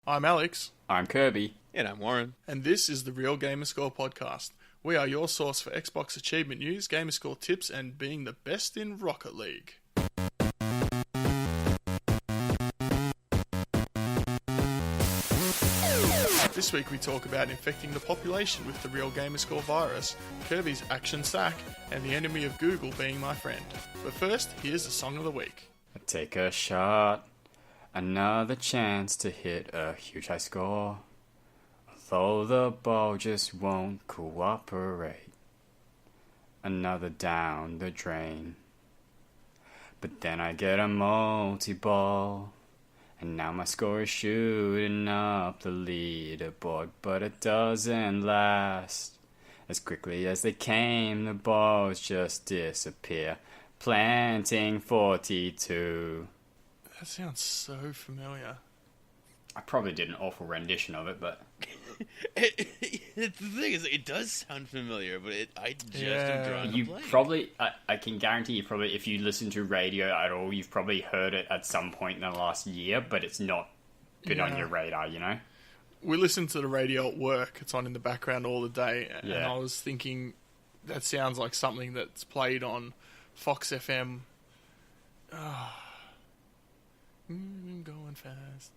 I'm Alex. I'm Kirby. And I'm Warren. And this is the Real Gamerscore podcast. We are your source for Xbox achievement news, Gamerscore tips, and being the best in Rocket League. This week we talk about infecting the population with the Real Gamerscore virus, Kirby's action sack, and the enemy of Google being my friend. But first, here's the song of the week. Take a shot, another chance to hit a huge high score. Though the ball just won't cooperate. Another down the drain. But then I get a multi-ball. And now my score is shooting up the leaderboard. But it doesn't last. As quickly as they came, the balls just disappear. Planting42. That sounds so familiar. I probably did an awful rendition of it, but... The thing is, it does sound familiar, but I just am drawing a blank. Probably, I can guarantee you probably, if you listen to radio at all, you've probably heard it at some point in the last year, but it's not been on your radar, you know? We listen to the radio at work. It's on in the background all the day, and I was thinking, that sounds like something that's played on Fox FM. Going fast.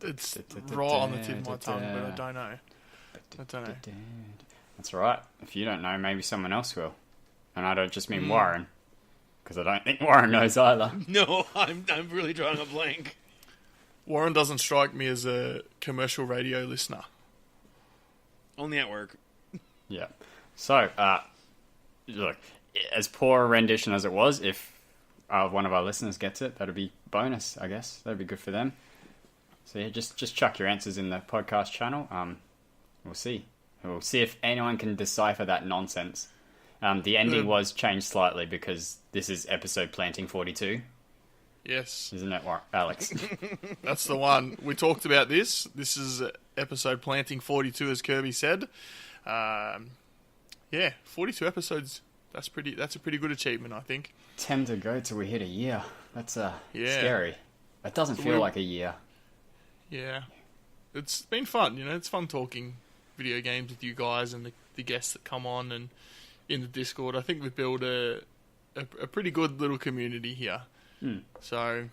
It's raw on the tip of my tongue, but I don't know. That's right. If you don't know, maybe someone else will. And I don't just mean Warren, because I don't think Warren knows either. No, I'm really drawing a blank. Warren doesn't strike me as a commercial radio listener. Only at work. Yeah. So, look, as poor a rendition as it was, if one of our listeners gets it, that'd be bonus, I guess. That'd be good for them. So yeah, just chuck your answers in the podcast channel. We'll see. We'll see if anyone can decipher that nonsense. The ending was changed slightly because this is episode planting42. Yes. Isn't it, Alex? That's the one. We talked about this. This is episode planting42, as Kirby said. 42 episodes. That's a pretty good achievement, I think. 10 to go till we hit a year. That's scary. That doesn't feel like a year. Yeah. It's been fun, you know. It's fun talking video games with you guys and the guests that come on and in the Discord. I think we've built a pretty good little community here. So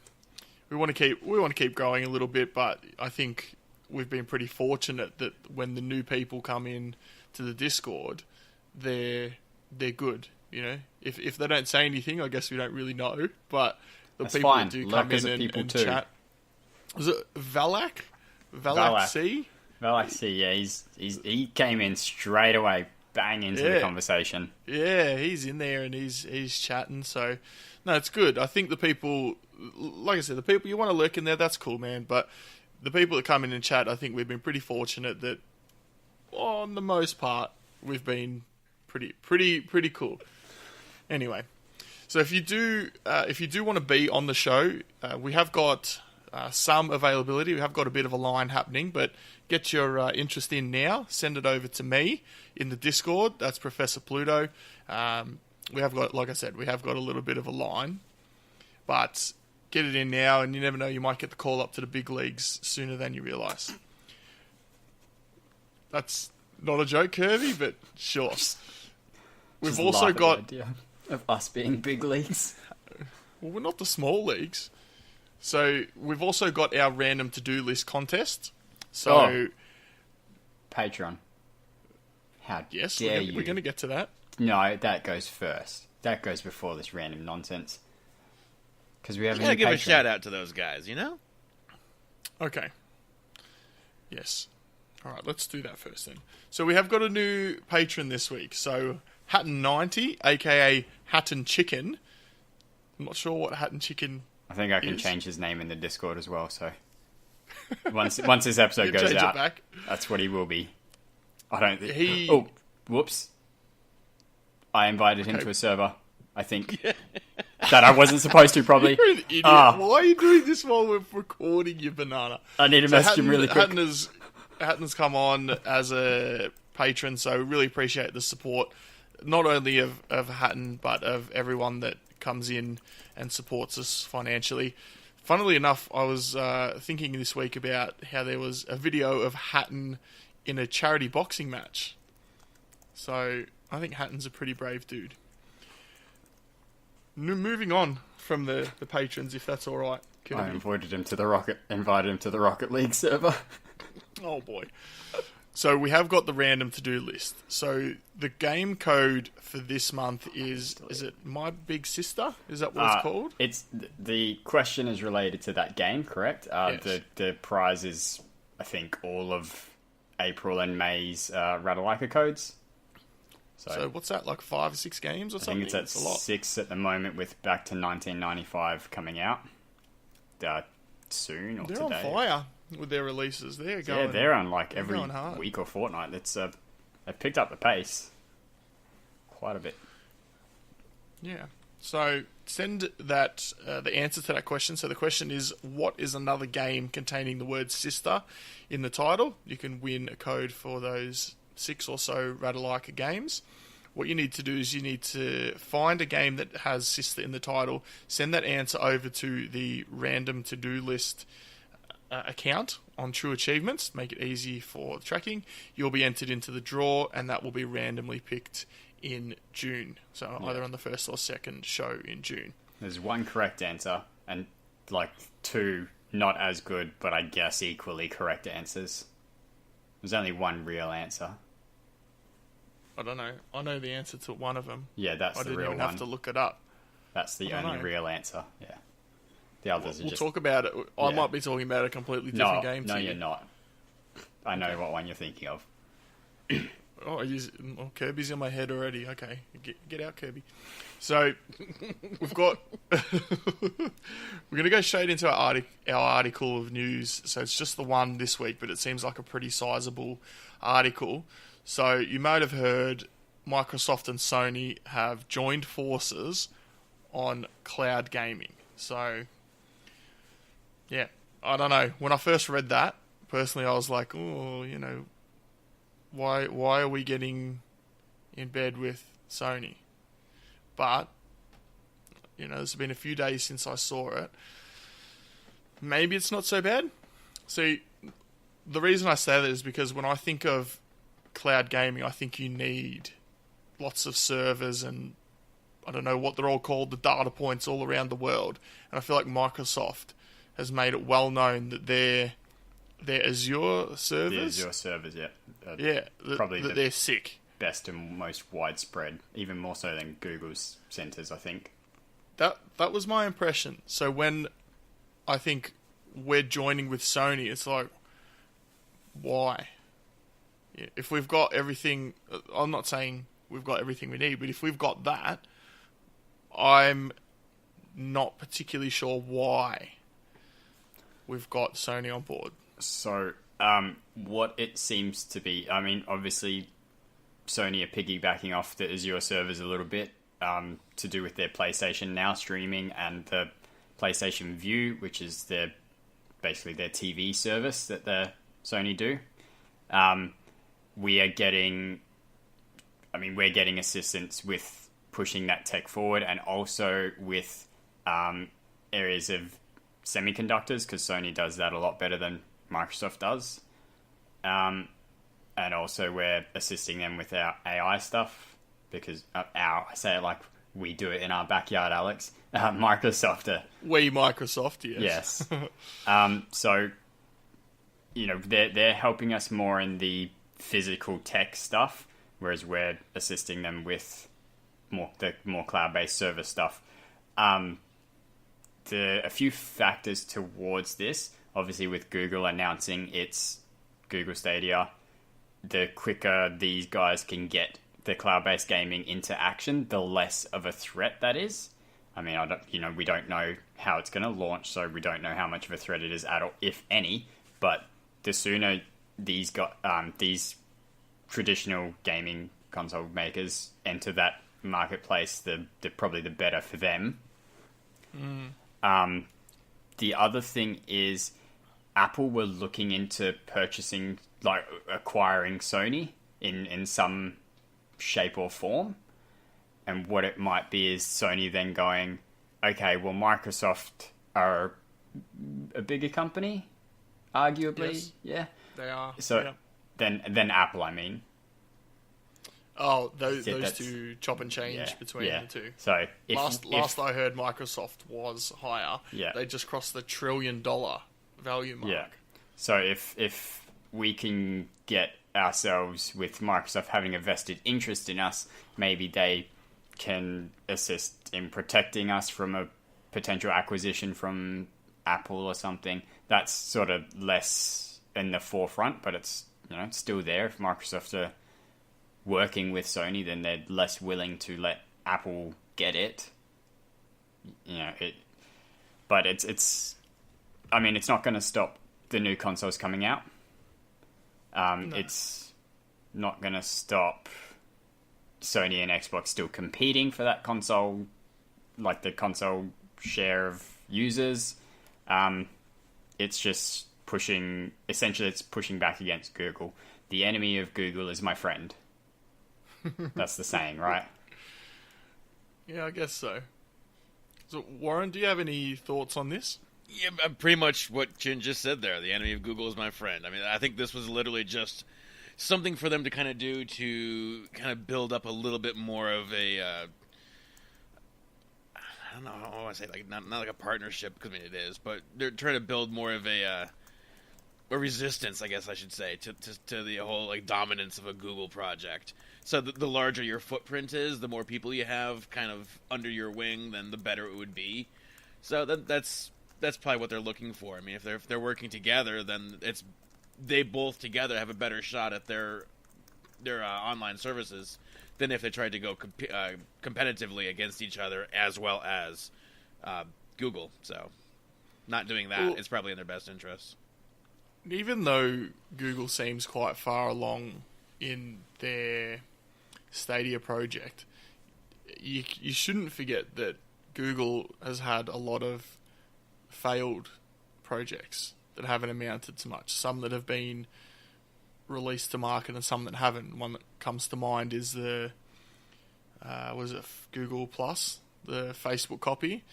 we want to keep growing a little bit, but I think we've been pretty fortunate that when the new people come in to the Discord, they're good, you know. If they don't say anything, I guess we don't really know, but That's people fine. that do come in and chat. Was it Valak? Valak C? Valak C, yeah. He came in straight away, bang into the conversation. Yeah, he's in there and he's chatting. So, no, it's good. I think the people, like I said, the people you want to lurk in there, that's cool, man. But the people that come in and chat, I think we've been pretty fortunate that, on the most part, we've been pretty cool. Anyway, so if you do want to be on the show, we have got some availability. We have got a bit of a line happening, but get your interest in now. Send it over to me in the Discord. That's ProfessorPluto. We have got, like I said, we have got a little bit of a line, but get it in now, and you never know, you might get the call up to the big leagues sooner than you realise. That's not a joke, Kirby, but sure. We've also got the idea of us being big leagues. Well, we're not the small leagues. So we've also got our random to-do list contest. So Patreon. How yes, dare you? We're going to get to that. No, that goes first. That goes before this random nonsense. Because we have You gotta give a shout out to those guys, you know? Okay. Yes. All right, let's do that first then. So we have got a new patron this week. So Hatton90, a.k.a. Hatton Chicken. I'm not sure what Hatton Chicken I think I can change his name in the Discord as well, so... Once this episode goes out, that's what he will be. I don't think... Oh, whoops. I invited him to a server, I think. That I wasn't supposed to, probably. You're an idiot. Why are you doing this while we're recording, you banana? I need to message him really quick. Hatton's come on as a patron, so really appreciate the support, not only of Hatton, but of everyone that comes in and supports us financially. funnily enough, I was thinking this week about how there was a video of Hatton in a charity boxing match. So I think Hatton's a pretty brave dude. Moving on from the patrons, if that's all right. Kirby. I invited him to the Rocket League server. Oh boy. So we have got the random to-do list. So the game code for this month is it My Big Sister? Is that what it's called? It's the question is related to that game, correct? Yes. The prize is, I think, all of April and May's Ratalaika codes. So what's that, like 5 or 6 games or I something? think it's at a lot. 6 at the moment, with Back to 1995 coming out soon or They're today. on fire with their releases. They're going. Yeah, they're on like every going hard. week or fortnight. They've picked up the pace quite a bit. Yeah. So send that the answer to that question. So the question is, what is another game containing the word sister in the title? You can win a code for those 6 or so Ratalaika games. What you need to do is you need to find a game that has sister in the title, send that answer over to the random to-do list account on True Achievements, make it easy for tracking. You'll be entered into the draw, and that will be randomly picked in June. So either on the first or second show in June. There's one correct answer and like 2 not as good, but I guess equally correct answers. There's only one real answer. I don't know. I know the answer to one of them. Yeah, that's I the didn't real even one. have to look it up. That's the I don't only know. real answer. Yeah. The others are We'll just... talk about it. I Yeah. might be talking about a completely different game to No, you. you're not. I know what one you're thinking of. Kirby's in my head already. Okay, get out, Kirby. So we've got. We're going to go straight into our article of news. So it's just the one this week, but it seems like a pretty sizable article. So you might have heard Microsoft and Sony have joined forces on cloud gaming. So yeah, I don't know. When I first read that, personally, I was like, oh, you know. Why are we getting in bed with Sony? But, you know, it's been a few days since I saw it. Maybe it's not so bad. See, the reason I say that is because when I think of cloud gaming, I think you need lots of servers and, I don't know what they're all called, the data points all around the world. And I feel like Microsoft has made it well known that their Azure servers... The Azure servers, yeah. Probably they're sick. Best and most widespread, even more so than Google's centers, I think. That was my impression. So when I think we're joining with Sony, it's like, why? Yeah, if we've got everything... I'm not saying we've got everything we need, but if we've got that, I'm not particularly sure why we've got Sony on board. So, what it seems to be, I mean, obviously, Sony are piggybacking off the Azure servers a little bit to do with their PlayStation Now streaming and the PlayStation View, which is basically their TV service that the Sony do. We're getting assistance with pushing that tech forward, and also with areas of semiconductors, because Sony does that a lot better than Microsoft does. And also we're assisting them with our AI stuff, because I say it like we do it in our backyard, Alex. Microsoft are... Microsoft, yes. Yes. So, you know, they're helping us more in the physical tech stuff, whereas we're assisting them with the more cloud-based server stuff. A few factors towards this, obviously with Google announcing its Google Stadia, the quicker these guys can get the cloud-based gaming into action, the less of a threat that is. I mean, we don't know how it's going to launch, so we don't know how much of a threat it is at all, if any. But the sooner these traditional gaming console makers enter that marketplace, the probably the better for them. The other thing is Apple were looking into acquiring Sony in some shape or form. And what it might be is Sony then going, okay, well, Microsoft are a bigger company, arguably. Yes. Yeah. They are. So yeah. then Apple, I mean. Oh, those that's- two chop and change between the two. So Last I heard, Microsoft was higher. Yeah. They just crossed the $1 trillion value mark. Yeah. So if we can get ourselves with Microsoft having a vested interest in us, maybe they can assist in protecting us from a potential acquisition from Apple or something. That's sort of less in the forefront, but it's it's still there. If Microsoft are working with Sony, then they're less willing to let Apple get it. But it's. I mean, it's not going to stop the new consoles coming out. No. It's not going to stop Sony and Xbox still competing for that console, like the console share of users. It's just pushing. Essentially, it's pushing back against Google. The enemy of Google is my friend. That's the saying, right? Yeah, I guess so. So, Warren, do you have any thoughts on this? Yeah, pretty much what Chin just said there. The enemy of Google is my friend. I mean, I think this was literally just something for them to kind of do to kind of build up a little bit more of a, I don't know how I want to say, like not like a partnership, because I mean it is, but they're trying to build more of a resistance, I guess I should say, to the whole like dominance of a Google project. So the larger your footprint is, the more people you have kind of under your wing, then the better it would be. So that's probably what they're looking for. I mean, if they're working together, then they both together have a better shot at their online services than if they tried to go competitively against each other as well as Google. So not doing that is probably in their best interest. Even though Google seems quite far along in their Stadia project, you shouldn't forget that Google has had a lot of failed projects that haven't amounted to much. Some that have been released to market and some that haven't. One that comes to mind is the Google Plus, the Facebook copy.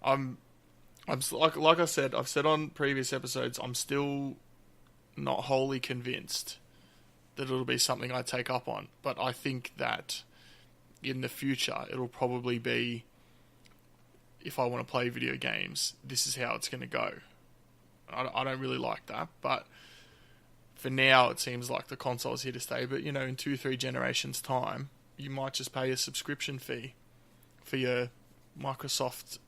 I'm like I said, I've said on previous episodes, I'm still not wholly convinced that it'll be something I take up on. But I think that in the future, it'll probably be, if I want to play video games, this is how it's going to go. I don't really like that, but for now, it seems like the console's here to stay. But, in 2-3 generations' time, you might just pay a subscription fee for your Microsoft,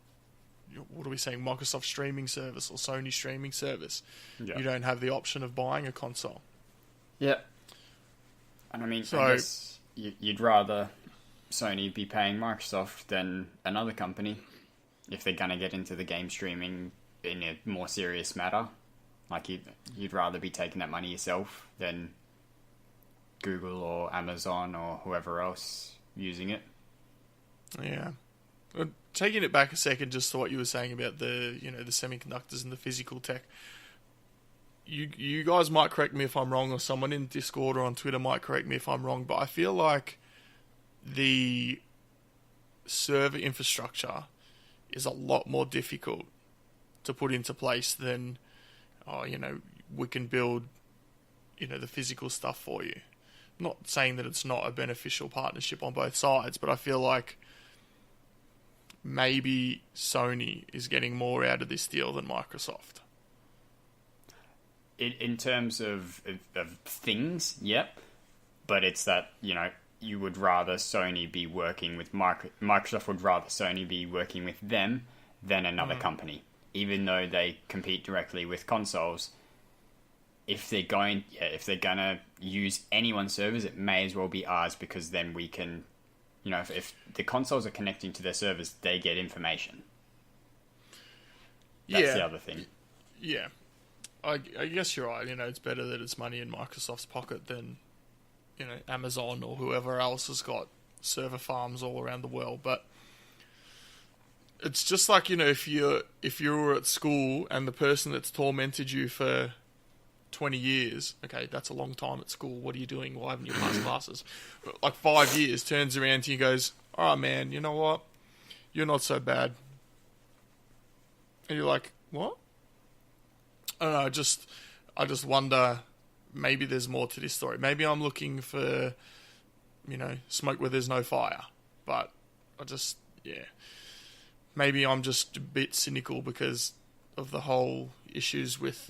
what are we saying, Microsoft streaming service or Sony streaming service. Yeah. You don't have the option of buying a console. Yeah. And I mean, I guess you'd rather Sony be paying Microsoft than another company if they're going to get into the game streaming in a more serious matter. Like, you'd rather be taking that money yourself than Google or Amazon or whoever else using it. Yeah. Taking it back a second just to what you were saying about the semiconductors and the physical tech. You guys might correct me if I'm wrong, or someone in Discord or on Twitter might correct me if I'm wrong, but I feel like the server infrastructure is a lot more difficult to put into place than, we can build, the physical stuff for you. I'm not saying that it's not a beneficial partnership on both sides, but I feel like maybe Sony is getting more out of this deal than Microsoft. In terms of things, yep. But it's that, you would rather Sony be working with Microsoft would rather Sony be working with them than another company. Even though they compete directly with consoles, if they're gonna use anyone's servers, it may as well be ours, because then we can, if the consoles are connecting to their servers, they get information. That's the other thing. Yeah. I guess you're right. It's better that it's money in Microsoft's pocket than, Amazon or whoever else has got server farms all around the world. But it's just like, if you were at school and the person that's tormented you for 20 years, okay, that's a long time at school. What are you doing? Why haven't you passed classes? Like 5 years, turns around to you and goes, all right, man, you know what? You're not so bad. And you're like, What? I don't know. I just wonder. Maybe there's more to this story. Maybe I'm looking for, smoke where there's no fire. But maybe I'm just a bit cynical because of the whole issues with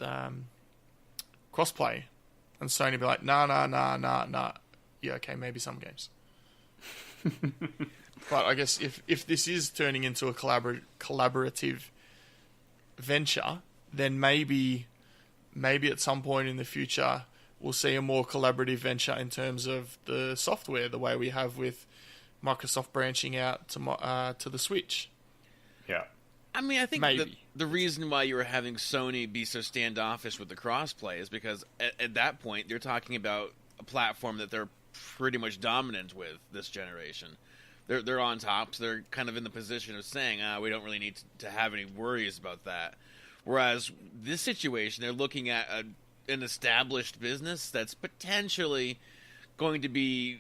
crossplay, and Sony be like, nah. Yeah, okay, maybe some games. But I guess if this is turning into a collaborative venture, then maybe at some point in the future we'll see a more collaborative venture in terms of the software, the way we have with Microsoft branching out to the Switch. Yeah. I mean, I think Maybe. the reason why you were having Sony be so standoffish with the crossplay is because at that point they're talking about a platform that they're pretty much dominant with this generation. They're on top, so they're kind of in the position of saying, we don't really need to have any worries about that. Whereas this situation, they're looking at an established business that's potentially going to be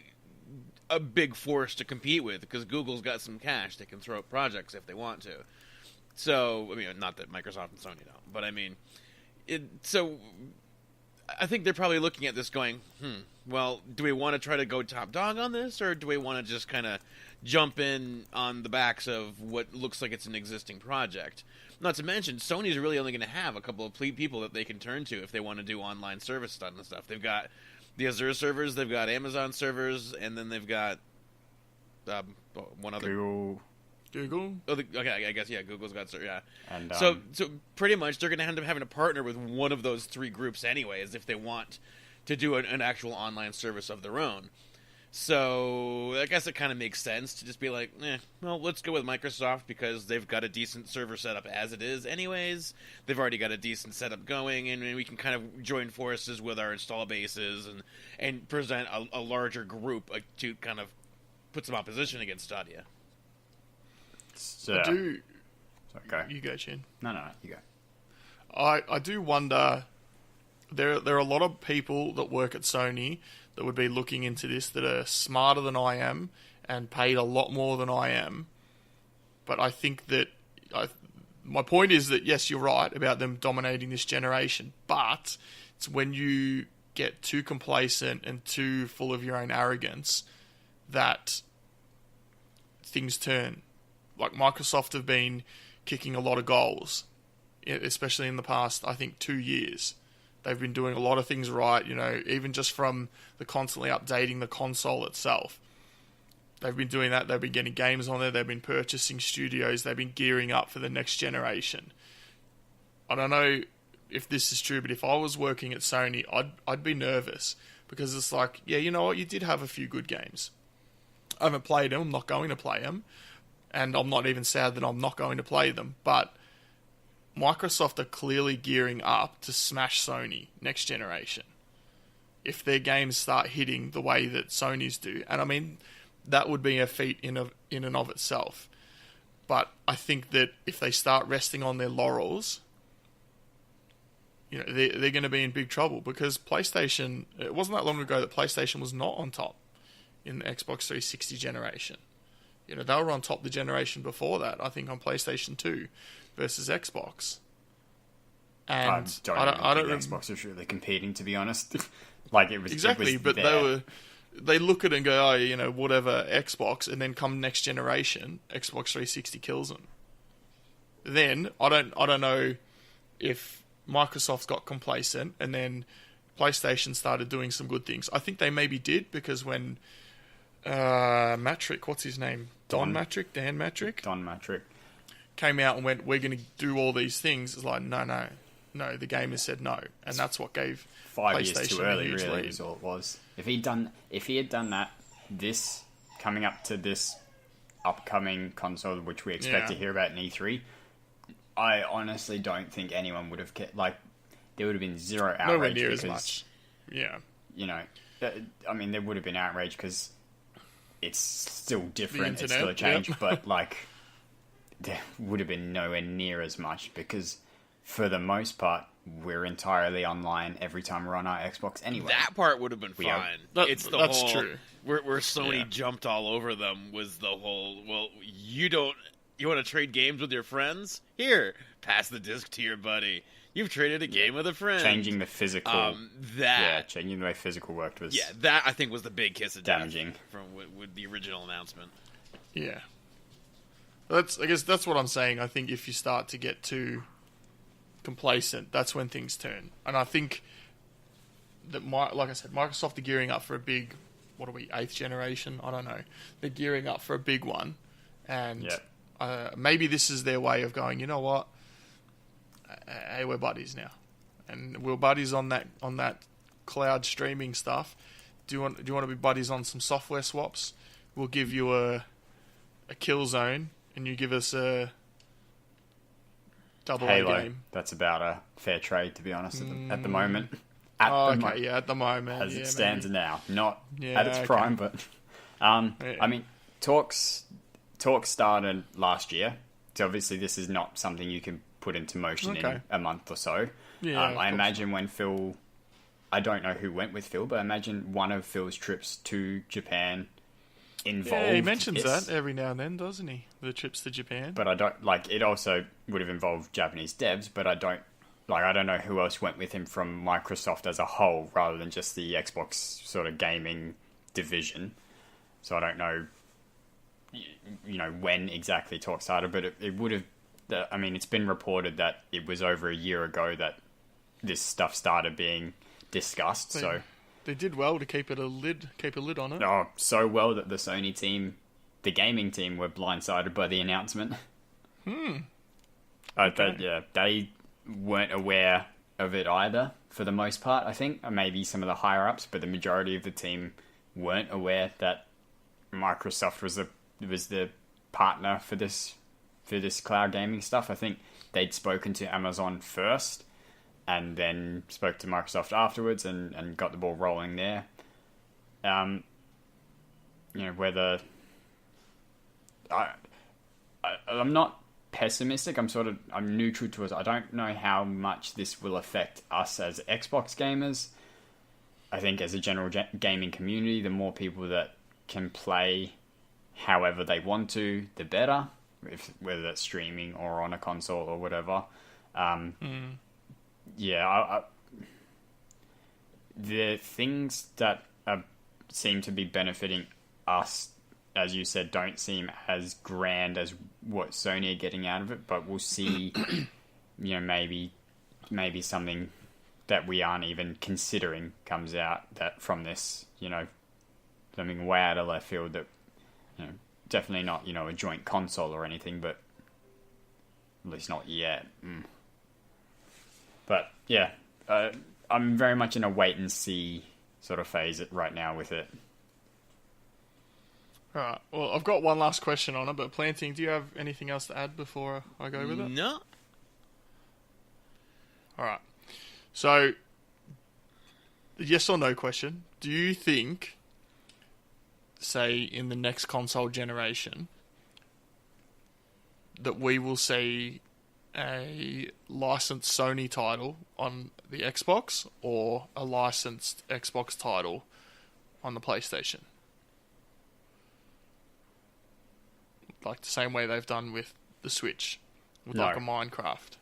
a big force to compete with, because Google's got some cash. They can throw up projects if they want to. So, I mean, not that Microsoft and Sony don't, but I mean, so I think they're probably looking at this going, well, do we want to try to go top dog on this, or do we want to just kind of jump in on the backs of what looks like it's an existing project? Not to mention, Sony's really only going to have a couple of people that they can turn to if they want to do online service stuff and stuff. They've got the Azure servers, they've got Amazon servers, and then they've got one other... Google? Oh, okay, I guess, yeah, Google's got... Yeah. And, so pretty much they're going to end up having to partner with one of those three groups anyways if they want to do an actual online service of their own. So I guess it kind of makes sense to just be like, well, let's go with Microsoft because they've got a decent server setup as it is anyways. They've already got a decent setup going, and we can kind of join forces with our install bases and present a larger group to kind of put some opposition against Stadia. So, I do... Sorry, go. You go, Chin. No, you go. I do wonder... There are a lot of people that work at Sony that would be looking into this that are smarter than I am and paid a lot more than I am. But I think that... my point is that, yes, you're right about them dominating this generation, but it's when you get too complacent and too full of your own arrogance that things turn. Like, Microsoft have been kicking a lot of goals, especially in the past, I think, 2 years. They've been doing a lot of things right, even just from the constantly updating the console itself. They've been doing that. They've been getting games on there. They've been purchasing studios. They've been gearing up for the next generation. I don't know if this is true, but if I was working at Sony, I'd be nervous because it's like, yeah, you know what? You did have a few good games. I haven't played them. I'm not going to play them. And I'm not even sad that I'm not going to play them. But Microsoft are clearly gearing up to smash Sony next generation if their games start hitting the way that Sony's do. And I mean, that would be a feat in and of itself. But I think that if they start resting on their laurels, they're going to be in big trouble because PlayStation... It wasn't that long ago that PlayStation was not on top in the Xbox 360 generation. They were on top the generation before that, I think, on PlayStation 2 versus Xbox. And I don't think Xbox was really competing, to be honest. Like, it was... Exactly, it was but there. they look at it and go, whatever, Xbox, and then come next generation, Xbox 360 kills them. Then, I don't know if Microsoft got complacent and then PlayStation started doing some good things. I think they maybe did, because when... Matrick, what's his name? Dan Matrick? Don Matrick. Came out and went, we're going to do all these things. It's like, no, the gamers said no. And that's what gave 5 PlayStation years too early, a huge really, lead. is all it was. If he had done that, this, coming up to this upcoming console, which we expect to hear about in E3, I honestly don't think anyone would have there would have been zero outrage. Nowhere near as much. Yeah. I mean, there would have been outrage because it's still different, it's still a internet, change, but there would have been nowhere near as much because for the most part we're entirely online every time we're on our Xbox anyway. That part would have been fine. That's whole true. Where Sony jumped all over them was the whole, well, you want to trade games with your friends? Here, pass the disc to your buddy. You've traded a game with a friend. Changing the physical. Changing the way physical worked was. Yeah, that I think was the big kiss of damaging death from with the original announcement. Yeah. I guess that's what I'm saying. I think if you start to get too complacent, that's when things turn. And I think that, like I said, Microsoft are gearing up for a big, what are we, 8th generation? I don't know. They're gearing up for a big one. And maybe this is their way of going, you know what? Hey, we're buddies now. And we're buddies on that cloud streaming stuff. Do you want to be buddies on some software swaps? We'll give you a kill zone, and you give us a double Halo. A game. That's about a fair trade, to be honest, at the moment. At the moment. As it stands maybe. now. Not at its prime, but... I mean, talks started last year, so obviously this is not something you can put into motion in a month or so. Yeah, I imagine when Phil... I don't know who went with Phil, but I imagine one of Phil's trips to Japan involved. Yeah, he mentions that every now and then, doesn't he? The trips to Japan. But I don't like. It also would have involved Japanese devs, but I don't know who else went with him from Microsoft as a whole, rather than just the Xbox sort of gaming division. So I don't know, when exactly talks started, but it would have. I mean, it's been reported that it was over a year ago that this stuff started being discussed. They did well to keep a lid on it. Oh, so well that the Sony team, the gaming team, were blindsided by the announcement. Okay. They weren't aware of it either, for the most part, I think. Maybe some of the higher-ups, but the majority of the team weren't aware that Microsoft was the partner for this cloud gaming stuff. I think they'd spoken to Amazon first, and then spoke to Microsoft afterwards and got the ball rolling there. Whether... I'm not pessimistic. I'm neutral towards it. I don't know how much this will affect us as Xbox gamers. I think as a general gaming community, the more people that can play however they want to, the better. Whether that's streaming or on a console or whatever. The things that seem to be benefiting us, as you said, don't seem as grand as what Sony are getting out of it, but we'll see, maybe something that we aren't even considering comes out that from this, something way out of left field that, definitely not, a joint console or anything, but at least not yet. But yeah, I'm very much in a wait and see sort of phase right now with it. Alright, well, I've got one last question on it, but Planting, do you have anything else to add before I go with it? No. Alright, so, yes or no question. Do you think, say, in the next console generation, that we will see a licensed Sony title on the Xbox or a licensed Xbox title on the PlayStation? Like the same way they've done with the Switch, with like a Minecraft.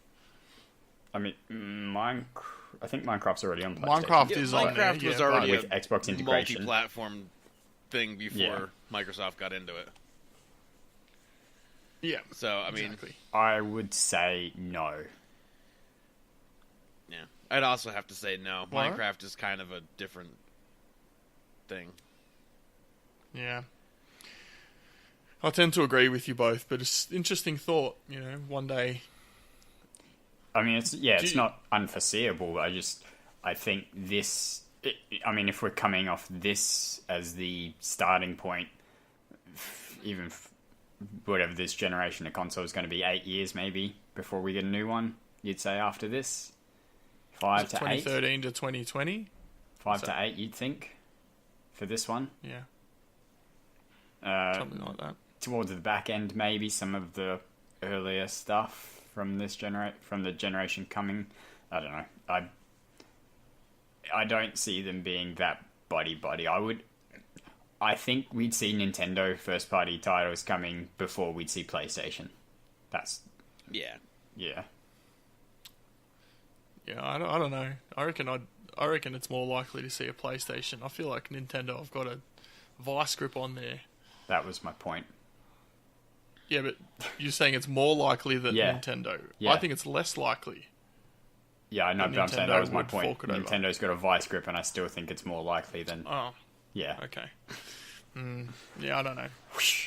I mean, I think Minecraft's already on PlayStation. Minecraft is on there, Minecraft was already with Xbox integration, multi-platform thing before Microsoft got into it. Yeah. So I mean, I would say no. Yeah, I'd also have to say no. What? Minecraft is kind of a different thing. Yeah. I tend to agree with you both, but it's an interesting thought, one day. I mean, it's not unforeseeable. I think this... if we're coming off this as the starting point, even whatever this generation of console is going to be, 8 years maybe, before we get a new one, you'd say after this? 5 to 8? 2013 to 2020? 5 to 8, you'd think, for this one? Yeah. Something like that. Towards the back end, maybe some of the earlier stuff from this from the generation coming. I don't know. I don't see them being that buddy. I think we'd see Nintendo first party titles coming before we'd see PlayStation. Yeah. Yeah, I don't know. I reckon it's more likely to see a PlayStation. I feel like Nintendo have got a vice grip on there. That was my point. Yeah, but you're saying it's more likely than Nintendo. Yeah. I think it's less likely. Yeah, I know, but I'm saying that was my would point. fork it over. Nintendo's got a vice grip, and I still think it's more likely than... Oh, Yeah. okay. Yeah, I don't know.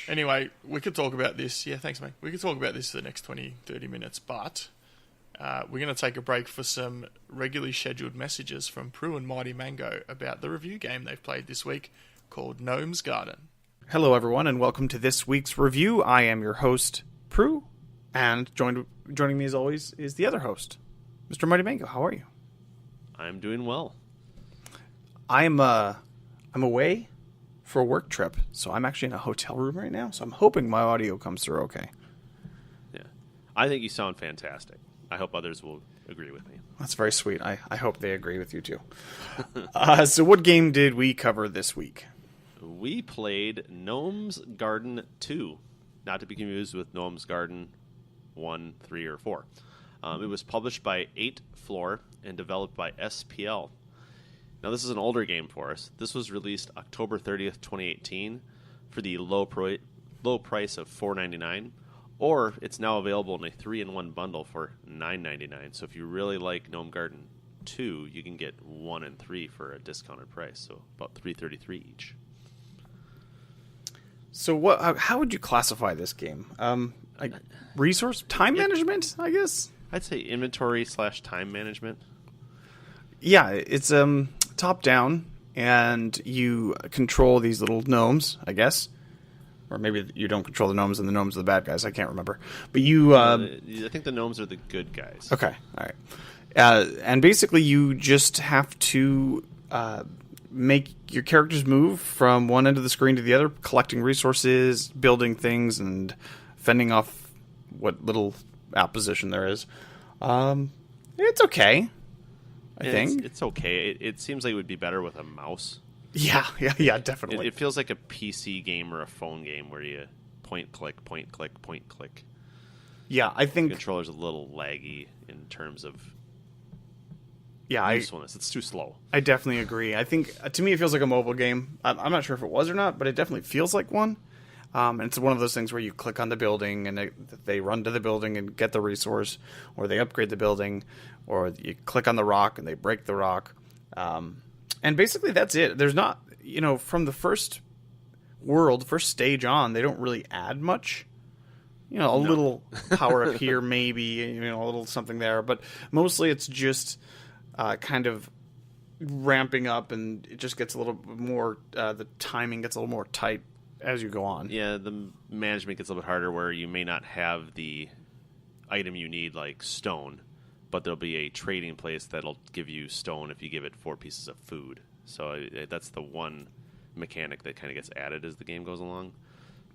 Anyway, we could talk about this. Yeah, thanks, mate. We could talk about this for the next 20, 30 minutes, but we're going to take a break for some regularly scheduled messages from Prue and Mighty Mango about the review game they've played this week called Gnomes Garden. Hello, everyone, and welcome to this week's review. I am your host, Prue, and joining me as always is the other host, Mr. Mighty Mango. How are you? I'm doing well. I'm away for a work trip, so I'm actually in a hotel room right now, so I'm hoping my audio comes through okay. Yeah, I think you sound fantastic. I hope others will agree with me. That's very sweet. I hope they agree with you, too. So what game did we cover this week? We played Gnomes Garden 2, not to be confused with Gnomes Garden 1, 3, or 4. It was published by 8 Floor and developed by SPL. Now, this is an older game for us. This was released October 30th, 2018 for the low price of $4.99, or it's now available in a 3-in-1 bundle for $9.99. So if you really like Gnome Garden 2, you can get 1 and 3 for a discounted price, so about $3.33 each. So how would you classify this game? Like resource time management, I guess? I'd say inventory/time management. Yeah, it's top down, and you control these little gnomes, I guess. Or maybe you don't control the gnomes and the gnomes are the bad guys. I can't remember. But you... I think the gnomes are the good guys. Okay, all right. And basically you just have to make your characters move from one end of the screen to the other, collecting resources, building things, and fending off what little opposition there is. It's okay, I think. It's okay. It seems like it would be better with a mouse. Yeah, definitely. It feels like a PC game or a phone game where you point, click, point, click, point, click. Yeah, I think... The controller's a little laggy in terms of Yeah, usefulness. It's too slow. I definitely agree. I think, to me, it feels like a mobile game. I'm not sure if it was or not, but it definitely feels like one. And it's one of those things where you click on the building and they run to the building and get the resource, or they upgrade the building, or you click on the rock and they break the rock. And basically that's it. There's not, from the first stage on, they don't really add much. Little power up here, maybe, a little something there. But mostly it's just kind of ramping up, and it just gets a little more, the timing gets a little more tight as you go on. Yeah, the management gets a little bit harder where you may not have the item you need, like stone, but there'll be a trading place that'll give you stone if you give it 4 pieces of food. So that's the one mechanic that kind of gets added as the game goes along.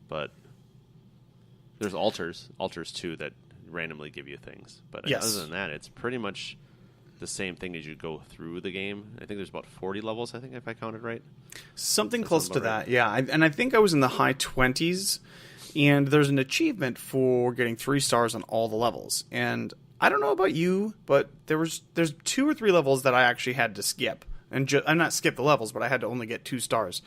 But there's altars too that randomly give you things. But yes. Other than that, it's pretty much the same thing as you go through the game. I think there's about 40 levels, I think, if I counted right. Something close to that, yeah. And I think I was in the high 20s, and there's an achievement for getting 3 stars on all the levels. And I don't know about you, but there's 2 or 3 levels that I actually had to skip. And I'm not skip the levels, but I had to only get 2 stars.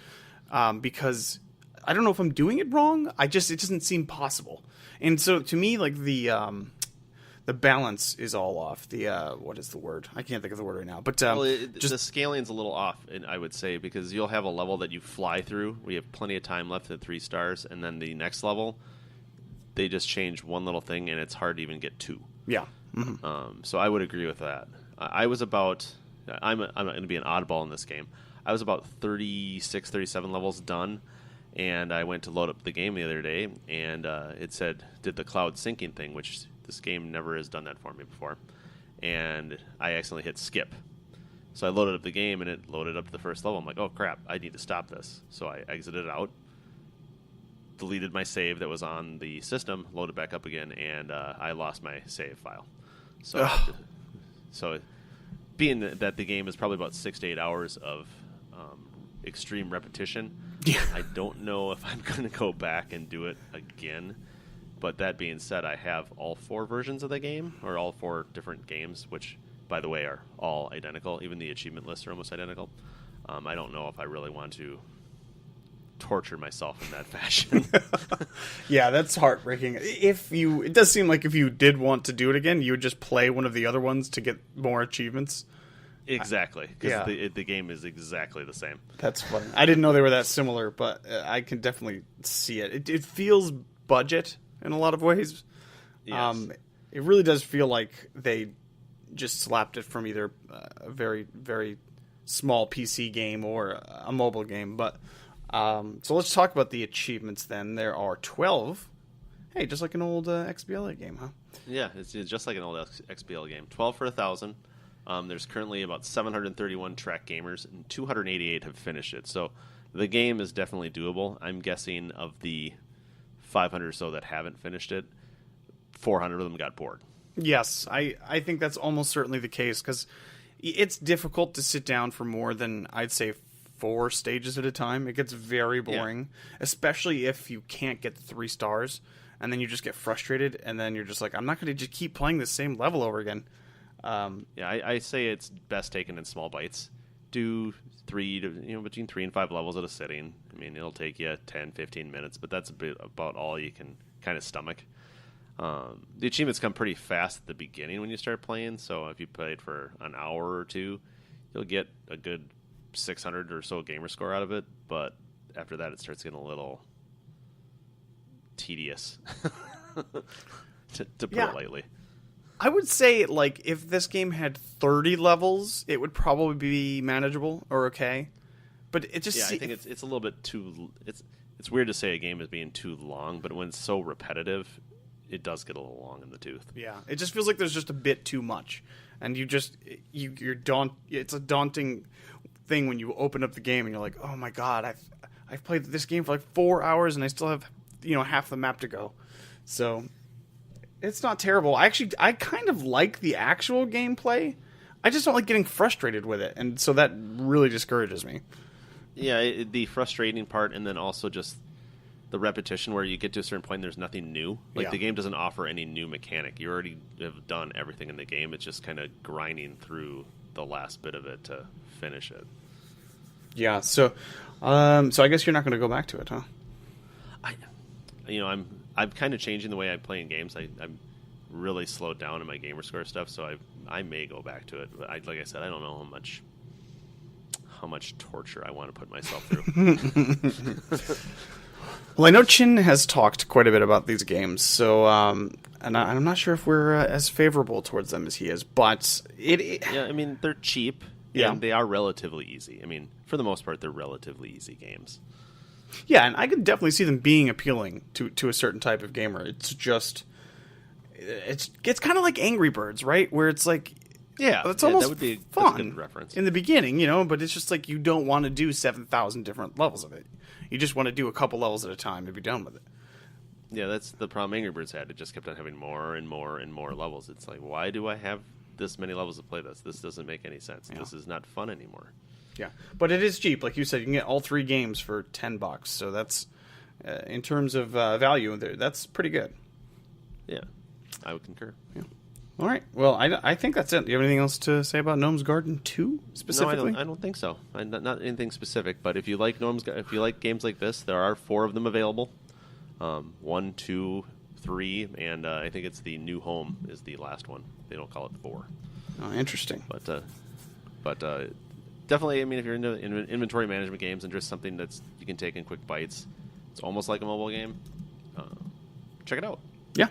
Because I don't know if I'm doing it wrong. It doesn't seem possible. And so to me, like the balance is all off. The what is the word? I can't think of the word right now. But the scaling's a little off, I would say, because you'll have a level that you fly through. We have plenty of time left at 3 stars, and then the next level, they just change one little thing, and it's hard to even get 2. Yeah. Mm-hmm. So I would agree with that. I was about. I'm going to be an oddball in this game. I was about 36, 37 levels done, and I went to load up the game the other day, and it said, did the cloud syncing thing, which this game never has done that for me before. And I accidentally hit skip. So I loaded up the game, and it loaded up to the first level. I'm like, oh, crap, I need to stop this. So I exited out, deleted my save that was on the system, loaded back up again, and I lost my save file. So being that the game is probably about 6 to 8 hours of extreme repetition, I don't know if I'm going to go back and do it again. But that being said, I have all 4 versions of the game, or all 4 different games, by the way, are all identical. Even the achievement lists are almost identical. I don't know if I really want to torture myself in that fashion. Yeah, that's heartbreaking. It does seem like if you did want to do it again, you would just play one of the other ones to get more achievements. Exactly, because Yeah. the game is exactly the same. That's funny. I didn't know they were that similar, but I can definitely see it. It feels budget in a lot of ways. Yes. It really does feel like they just slapped it from either a very, very small PC game or a mobile game. But so let's talk about the achievements then. There are 12. Hey, just like an old XBLA game, huh? Yeah, it's just like an old XBL game. 12 for 1,000. There's currently about 731 track gamers, and 288 have finished it. So the game is definitely doable. I'm guessing of the 500 or so that haven't finished it, 400 of them got bored. Yes, I think that's almost certainly the case because it's difficult to sit down for more than, I'd say, 4 stages at a time. It gets very boring, especially if you can't get the 3 stars, and then you just get frustrated, and then you're just like, I'm not going to just keep playing the same level over again. I say it's best taken in small bites. Do between 3 and 5 levels at a sitting. I mean, it'll take you 10, 15 minutes, but that's about all you can kind of stomach. The achievements come pretty fast at the beginning when you start playing, so if you played for an hour or two, you'll get a good 600 or so Gamerscore out of it, but after that it starts getting a little tedious, to put it lightly. I would say, like, if this game had 30 levels, it would probably be manageable or okay. But it just... I think it's a little bit too... It's weird to say a game is being too long, but when it's so repetitive, it does get a little long in the tooth. Yeah, it just feels like there's just a bit too much. And it's a daunting thing when you open up the game and you're like, oh my god, I've played this game for like 4 hours and I still have, half the map to go. So... it's not terrible. I kind of like the actual gameplay. I just don't like getting frustrated with it, and so that really discourages me. Yeah, the frustrating part, and then also just the repetition where you get to a certain point and there's nothing new. Like, the game doesn't offer any new mechanic. You already have done everything in the game. It's just kind of grinding through the last bit of it to finish it. Yeah, so I guess you're not going to go back to it, huh? I'm kind of changing the way I play in games. I'm really slowed down in my Gamerscore stuff, so I may go back to it. But like I said, I don't know how much torture I want to put myself through. Well, I know Chin has talked quite a bit about these games, so and I'm not sure if we're as favorable towards them as he is, but yeah, I mean, they're cheap, and they are relatively easy. I mean, for the most part, they're relatively easy games. Yeah, and I could definitely see them being appealing to a certain type of gamer. It's just it's kind of like Angry Birds, right? Where it's like, it's almost that would be fun that's a good reference in the beginning, but it's just like you don't want to do 7,000 different levels of it. You just want to do a couple levels at a time and be done with it. Yeah, that's the problem Angry Birds had. It just kept on having more and more and more levels. It's like, why do I have this many levels to play this? This doesn't make any sense. Yeah. This is not fun anymore. Yeah, but it is cheap. Like you said, you can get all 3 games for $10. So that's, in terms of value, that's pretty good. Yeah, I would concur. Yeah. All right. Well, I think that's it. Do you have anything else to say about Gnomes Garden 2 specifically? No, I don't think so. Not anything specific. But if you like if you like games like this, there are 4 of them available. 1, 2, 3, and I think it's the New Home is the last one. They don't call it 4. Oh, interesting. But definitely, I mean, if you're into inventory management games and just something that's you can take in quick bites, it's almost like a mobile game. Check it out. Yeah.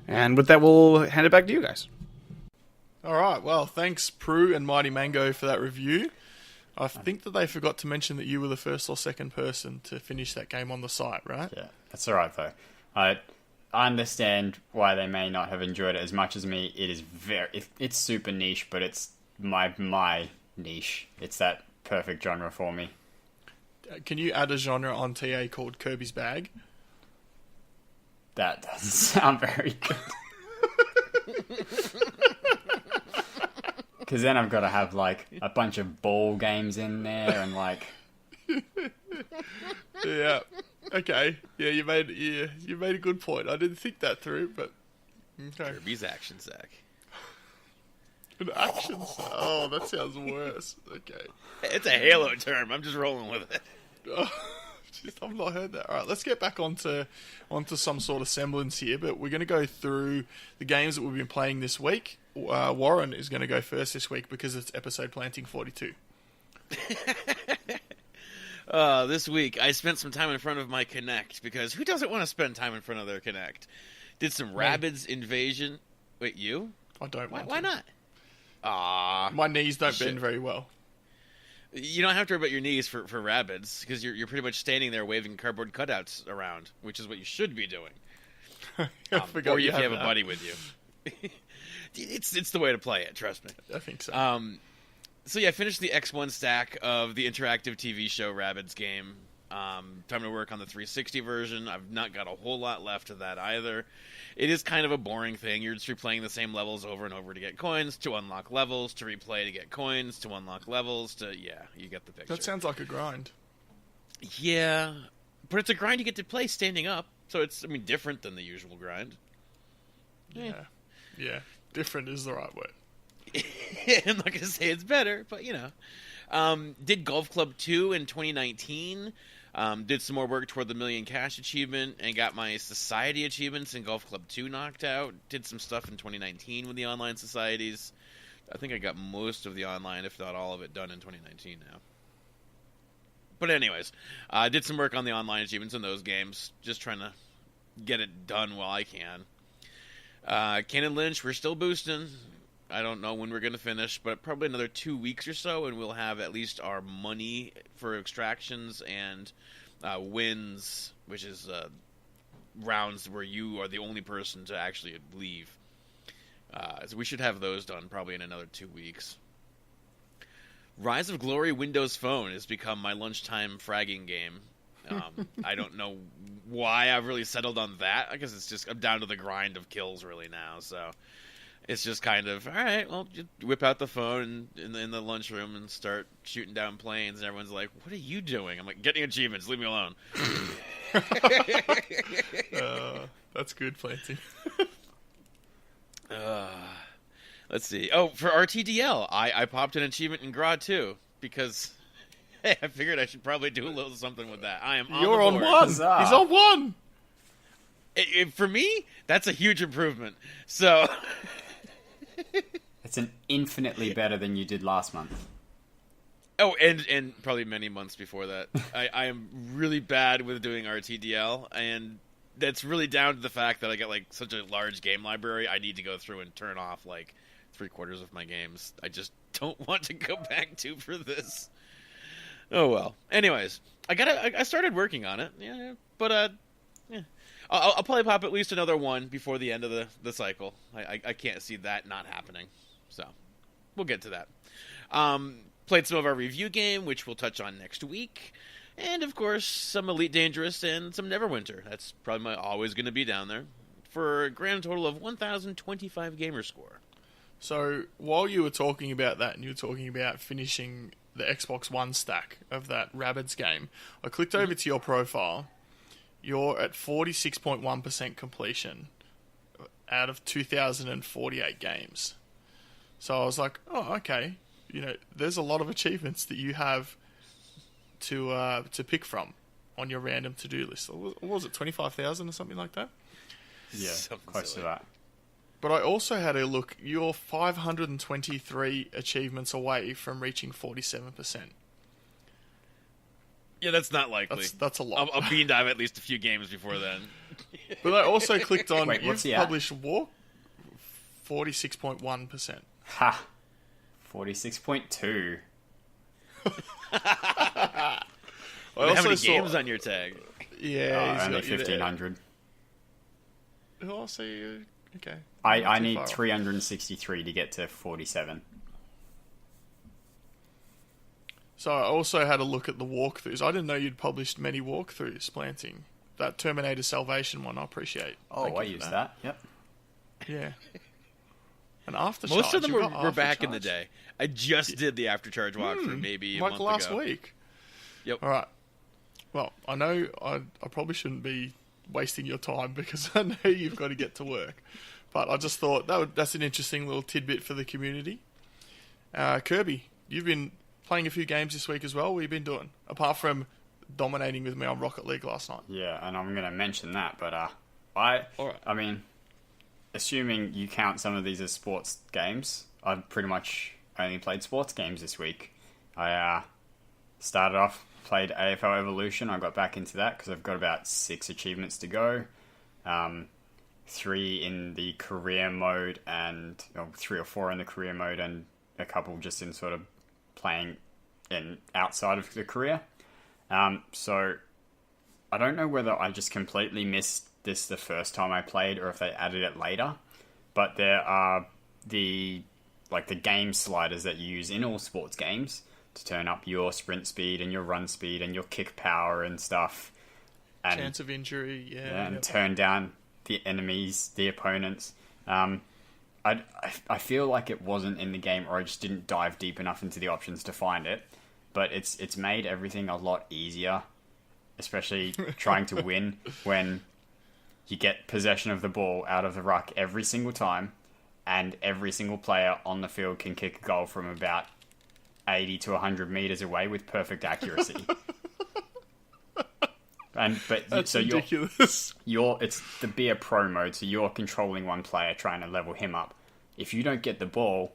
And with that, we'll hand it back to you guys. All right. Well, thanks, Prue and Mighty Mango, for that review. I think that they forgot to mention that you were the first or second person to finish that game on the site, right? Yeah, that's all right, though. I understand why they may not have enjoyed it as much as me. It is it's super niche, but it's my niche. It's that perfect genre for me. Can you add a genre on TA called Kirby's Bag? That doesn't sound very good. Because then I've got to have, like, a bunch of ball games in there and, like... Yeah. Okay. Yeah, you made a good point. I didn't think that through, but... Okay. Kirby's Action Sack. An action. Oh, that sounds worse. Okay. It's a Halo term. I'm just rolling with it. Oh, jeez, I've not heard that. All right, let's get back onto some sort of semblance here. But we're going to go through the games that we've been playing this week. Warren is going to go first this week because it's episode planting42. This week, I spent some time in front of my Kinect, because who doesn't want to spend time in front of their Kinect? Did some Rabbids Invasion. Wait, you? I don't want Why to. not? Ah, My knees don't bend very well. you don't have to worry about your knees for Rabbids, because you're pretty much standing there waving cardboard cutouts around, which is what you should be doing. I forgot Or if you have a that. buddy with you. It's the way to play it, trust me. I think so. So yeah, I finished the X1 stack of the interactive TV show Rabbids game. Time to work on the 360 version. I've not got a whole lot left of that either. It is kind of a boring thing. You're just replaying the same levels over and over to get coins, to unlock levels, to replay to get coins, to unlock levels, yeah, you get the picture. That sounds like a grind. Yeah, but it's a grind you get to play standing up, so it's, different than the usual grind. Yeah. Different is the right word. I'm not going to say it's better, but did Golf Club 2 in 2019. Did some more work toward the Million Cash achievement and got my society achievements in Golf Club 2 knocked out. Did some stuff in 2019 with the online societies. I think I got most of the online, if not all of it, done in 2019 now. But anyways, I did some work on the online achievements in those games, just trying to get it done while I can. Ken and Lynch, we're still boosting. I don't know when we're going to finish, but probably another 2 weeks or so, and we'll have at least our money for extractions and wins, which is rounds where you are the only person to actually leave. So we should have those done probably in another 2 weeks. Rise of Glory Windows Phone has become my lunchtime fragging game. I don't know why I've really settled on that. I guess it's just I'm down to the grind of kills really now, so it's just kind of, all right, well, just whip out the phone in the lunchroom and start shooting down planes, and everyone's like, what are you doing? I'm like, getting achievements, leave me alone. That's good, Planty. Let's see. Oh, for RTDL, I popped an achievement in Gra too, because hey, I figured I should probably do a little something with that. I am on You're the on board. one. Huzzah. He's on one. For me, that's a huge improvement. So It's an infinitely better than you did last month. oh, and probably many months before that. I am really bad with doing RTDL, and that's really down to the fact that I got like such a large game library. I need to go through and turn off like 3/4 of my games. I just don't want to go back to for this. Oh well. Anyways, I started working on it. Yeah, but yeah. I'll probably pop at least another one before the end of the cycle. I can't see that not happening. So we'll get to that. Played some of our review game, which we'll touch on next week. And, of course, some Elite Dangerous and some Neverwinter. That's probably always going to be down there. For a grand total of 1,025 Gamerscore. So, while you were talking about that, and you were talking about finishing the Xbox One stack of that Rabbids game, I clicked over to your profile. You're at 46.1% completion out of 2,048 games. So I was like, oh, okay. There's a lot of achievements that you have to pick from on your random to-do list. What was it, 25,000 or something like that? Yeah, Something close silly. to that. But I also had a look. You're 523 achievements away from reaching 47%. Yeah, that's not likely. That's a lot. I'll bean dive at least a few games before then. But I also clicked on, Wait, you've what's he at? published Walk, 46.1%. Ha! 46.2. I How also many saw, games on your tag? Yeah, he's Only got you there. 1,500. Oh, I'll see you. Okay. I Not too need far off. 363 to get to 47. So I also had a look at the walkthroughs. I didn't know you'd published many walkthroughs, Planting. That Terminator Salvation one, I appreciate. Oh, Thank I you for used that. Yep. Yeah. And Aftercharge. Most of them You've were got back in the Aftercharge? day. I just did the Aftercharge walkthrough maybe a like month last ago. week. Yep. All right. Well, I know I probably shouldn't be wasting your time because I know you've got to get to work. But I just thought that's an interesting little tidbit for the community. Kirby, you've been playing a few games this week as well. What have you been doing? Apart from dominating with me on Rocket League last night. Yeah, and I'm going to mention that, but All right. I mean, assuming you count some of these as sports games, I've pretty much only played sports games this week. I started off, played AFL Evolution. I got back into that because I've got about 6 achievements to go. 3 in the career mode, and 3 or 4 in the career mode, and a couple just in sort of playing in outside of the career. So I don't know whether I just completely missed this the first time I played or if they added it later, but there are the game sliders that you use in all sports games to turn up your sprint speed and your run speed and your kick power and stuff. And, chance of injury, and turn down the enemies, the opponents. I feel like it wasn't in the game, or I just didn't dive deep enough into the options to find it. But it's made everything a lot easier, especially trying to win when you get possession of the ball out of the ruck every single time, and every single player on the field can kick a goal from about 80 to 100 meters away with perfect accuracy. That's ridiculous. It's the be a pro mode, so you're controlling one player trying to level him up. If you don't get the ball,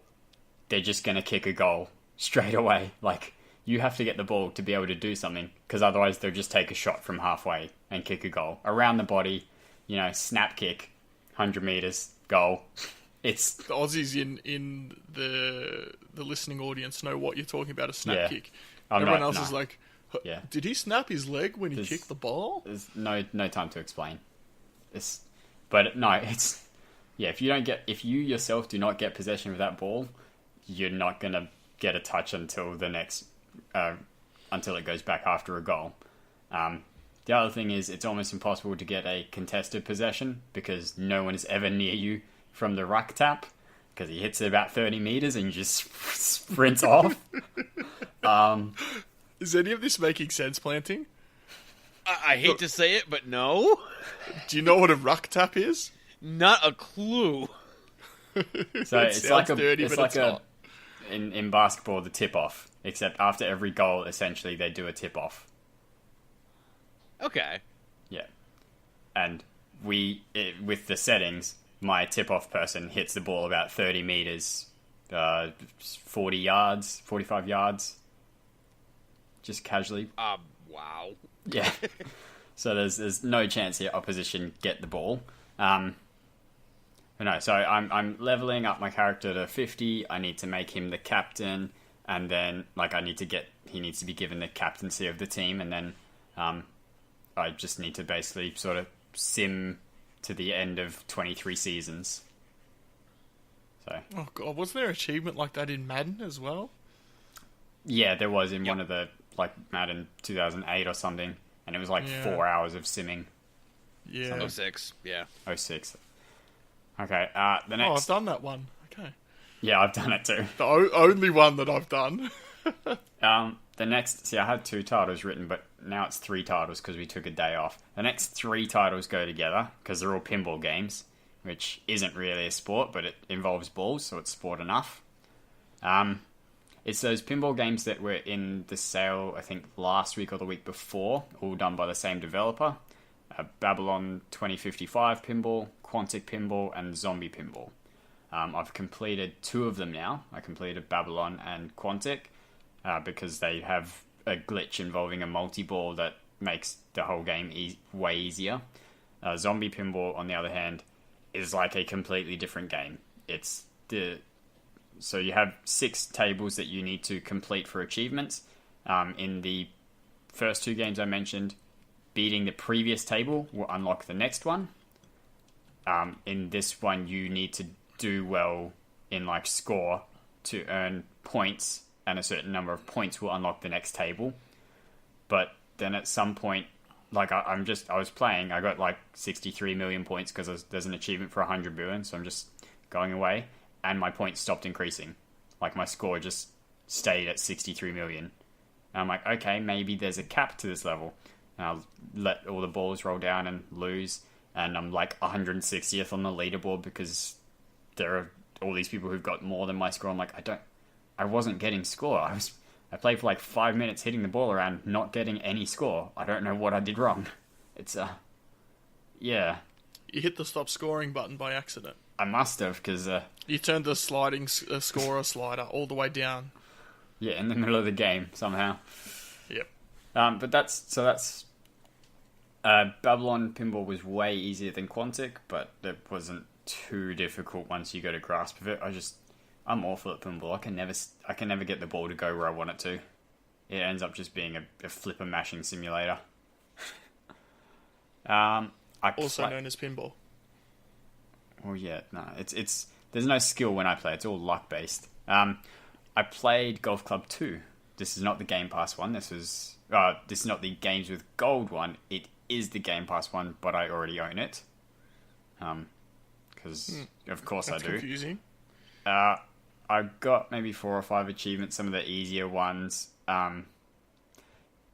they're just going to kick a goal straight away. Like, you have to get the ball to be able to do something, because otherwise they'll just take a shot from halfway and kick a goal. Around the body, snap kick, 100 meters, goal. It's the Aussies in the listening audience know what you're talking about, a snap kick. Everyone else is like, yeah. Did he snap his leg when he kicked the ball? There's no time to explain. If you yourself do not get possession of that ball, you're not gonna get a touch until the next, until it goes back after a goal. The other thing is, it's almost impossible to get a contested possession because no one is ever near you from the ruck tap, because he hits it about 30 meters and you just sprints off. Is any of this making sense, Planting? I hate to say it, but no. Do you know what a ruck tap is? Not a clue. So it's like dirty, it's but like it's not. In basketball, the tip off. Except after every goal, essentially they do a tip off. Okay. Yeah, and with the settings, my tip off person hits the ball about 30 meters, 40 yards, 45 yards. Just casually. Wow. Yeah. So there's no chance the opposition get the ball. But no, so I'm leveling up my character to 50. I need to make him the captain, and then he needs to be given the captaincy of the team, and then I just need to basically sort of sim to the end of 23 seasons. So. Oh god, wasn't there an achievement like that in Madden as well? Yeah, there was in one of the Madden 2008 or something, and it was 4 hours of simming. Yeah. 06, yeah. 06. Okay, the next... Oh, I've done that one. Okay. Yeah, I've done it too. The only one that I've done. The next... See, I had 2 titles written, but now it's 3 titles because we took a day off. The next 3 titles go together because they're all pinball games, which isn't really a sport, but it involves balls, so it's sport enough. It's those pinball games that were in the sale, I think, last week or the week before, all done by the same developer. Babylon 2055 Pinball, Quantic Pinball, and Zombie Pinball. I've completed 2 of them now. I completed Babylon and Quantic because they have a glitch involving a multi-ball that makes the whole game way easier. Zombie Pinball, on the other hand, is like a completely different game. So you have 6 tables that you need to complete for achievements. In the first 2 games I mentioned, beating the previous table will unlock the next one. In this one, you need to do well in score to earn points, and a certain number of points will unlock the next table. But then at some point, I was playing, I got 63 million points because there's an achievement for 100 billion, so I'm just going away, and my points stopped increasing. My score just stayed at 63 million. And I'm like, okay, maybe there's a cap to this level. And I'll let all the balls roll down and lose. and I'm like 160th on the leaderboard because there are all these people who've got more than my score. I'm like, I wasn't getting score. I played for like 5 minutes hitting the ball around, not getting any score. I don't know what I did wrong. It's yeah. You hit the stop scoring button by accident. I must have, because You turned the sliding scorer slider all the way down. yeah, in the middle of the game somehow. Yep. But that's Babylon Pinball was way easier than Quantic, but it wasn't too difficult once you got a grasp of it. I'm awful at pinball. I can never get the ball to go where I want it to. It ends up just being a flipper mashing simulator. Also known as pinball. Well, yeah, no, it's there's no skill when I play. It's all luck based. I played Golf Club 2. This is not the Game Pass one. This is not the Games with Gold one. It is the Game Pass one, but I already own it. Because of course That's I do. Confusing. I got maybe 4 or 5 achievements. Some of the easier ones.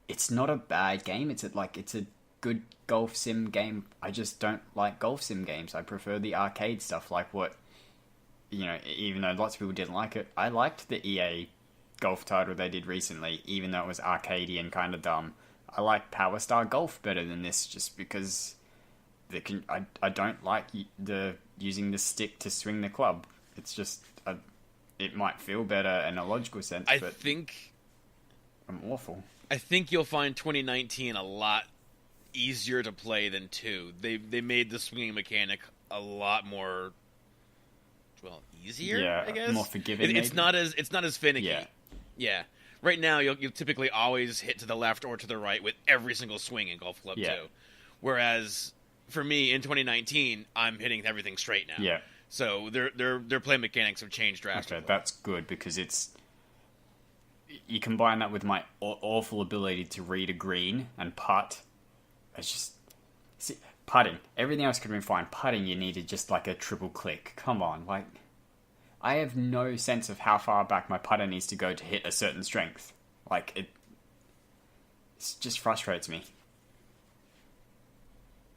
It's not a bad game. It's a good golf sim game. I just don't like golf sim games. I prefer the arcade stuff, like what, even though lots of people didn't like it, I liked the EA golf title they did recently, even though it was arcadey and kind of dumb. I like Power Star Golf better than this, just because I don't like using the stick to swing the club. It's just it might feel better in a logical sense, I but think I'm awful. I think you'll find 2019 a lot easier to play than 2. They made the swinging mechanic a lot more, well, easier. Yeah, I guess more forgiving. It's not as finicky. Yeah. Yeah. Right now, you'll typically always hit to the left or to the right with every single swing in Golf Club 2. Whereas for me in 2019, I'm hitting everything straight now. Yeah. So their play mechanics have changed drastically. Okay, that's good, because you combine that with my awful ability to read a green and putt. It's just putting. Everything else could have been fine. Putting, you needed just like a triple click. Come on, like I have no sense of how far back my putter needs to go to hit a certain strength. Like it just frustrates me.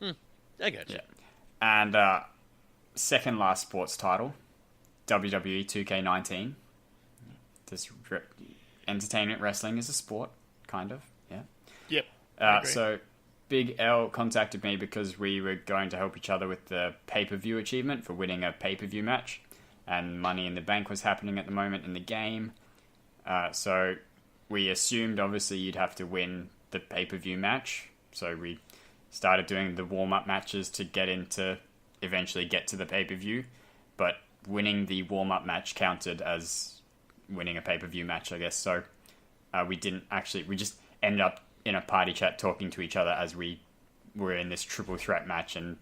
I get you. Yeah. And second last sports title, WWE 2K19. This entertainment wrestling is a sport, kind of. Yeah. Yep. I agree. So Big L contacted me because we were going to help each other with the pay-per-view achievement for winning a pay-per-view match, and Money in the Bank was happening at the moment in the game. So we assumed, obviously, you'd have to win the pay-per-view match. So we started doing the warm-up matches to eventually get to the pay-per-view. But winning the warm-up match counted as winning a pay-per-view match, I guess. So we just ended up in a party chat talking to each other as we were in this triple threat match, and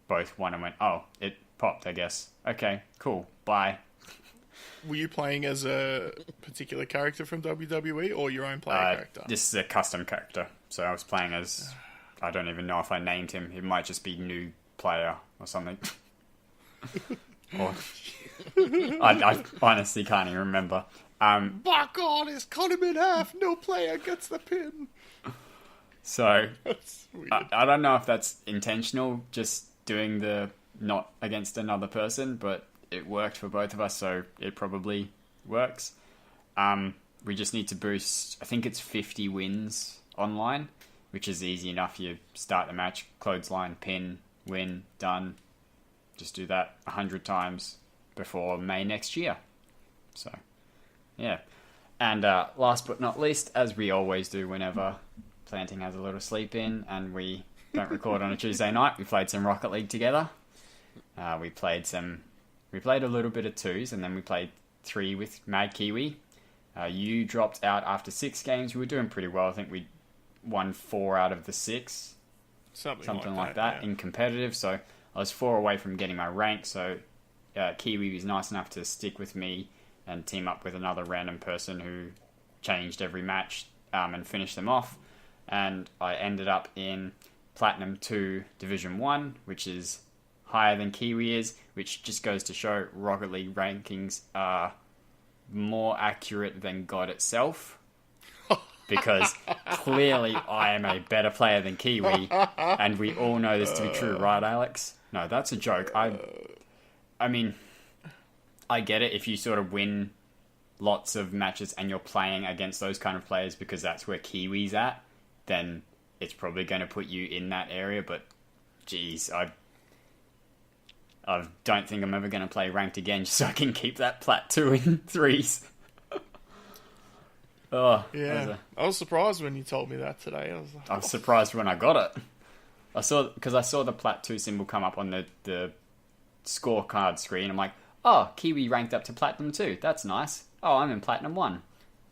both won and went, oh, it popped, I guess. Okay, cool, bye. Were you playing as a particular character from WWE or your own player character? This is a custom character, so I was playing as, I don't even know if I named him. It might just be new player or something. Or I honestly can't even remember. Back on, it's cut him in half. No player gets the pin. So That's weird. I don't know if that's intentional, just doing the not against another person, but it worked for both of us, so it probably works. We just need to boost, I think it's 50 wins online, which is easy enough. You start the match, clothesline, pin, win, done. Just do that 100 times before May next year. So, yeah. And last but not least, as we always do whenever Planting has a little sleep in and we don't record on a Tuesday night, we played some Rocket League together. We played a little bit of 2s, and then we played 3 with Mad Kiwi. You dropped out after 6 games. We were doing pretty well. I think we won 4 out of the 6. Something like that yeah. in competitive. So I was 4 away from getting my rank. So Kiwi was nice enough to stick with me and team up with another random person who changed every match and finished them off. And I ended up in Platinum 2 Division 1, which is higher than Kiwi is, which just goes to show Rocket League rankings are more accurate than God itself. because clearly I am a better player than Kiwi, and we all know this to be true, right, Alex? No, that's a joke. I mean, I get it if you sort of win lots of matches and you're playing against those kind of players because that's where Kiwi's at, then it's probably going to put you in that area, but geez, I don't think I'm ever going to play ranked again just so I can keep that plat 2 in 3s. Oh, Yeah, I was surprised when you told me that today. I was surprised when I got it. I saw the plat 2 symbol come up on the scorecard screen. I'm like, oh, Kiwi ranked up to platinum 2. That's nice. Oh, I'm in platinum 1.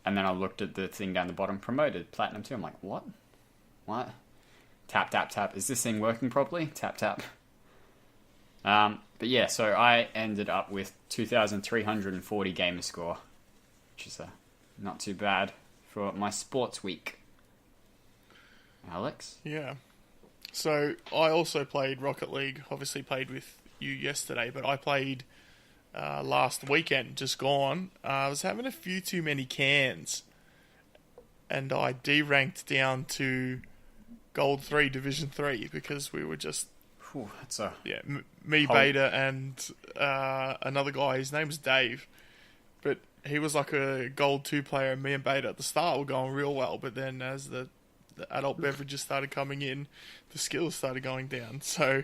And then I looked at the thing down the bottom, promoted platinum 2. I'm like, what? Tap, tap, tap. Is this thing working properly? Tap, tap. But yeah, so I ended up with 2,340 Gamerscore, which is not too bad for my sports week. Alex? Yeah. So I also played Rocket League. Obviously played with you yesterday, but I played last weekend, just gone. I was having a few too many cans, and I deranked down to Gold 3, Division 3, because we were just... Whew, that's a... Yeah, me, Beta, and another guy. His name's Dave. But he was like a Gold 2 player, and me and Beta at the start were going real well, but then as the adult beverages started coming in, the skills started going down. So,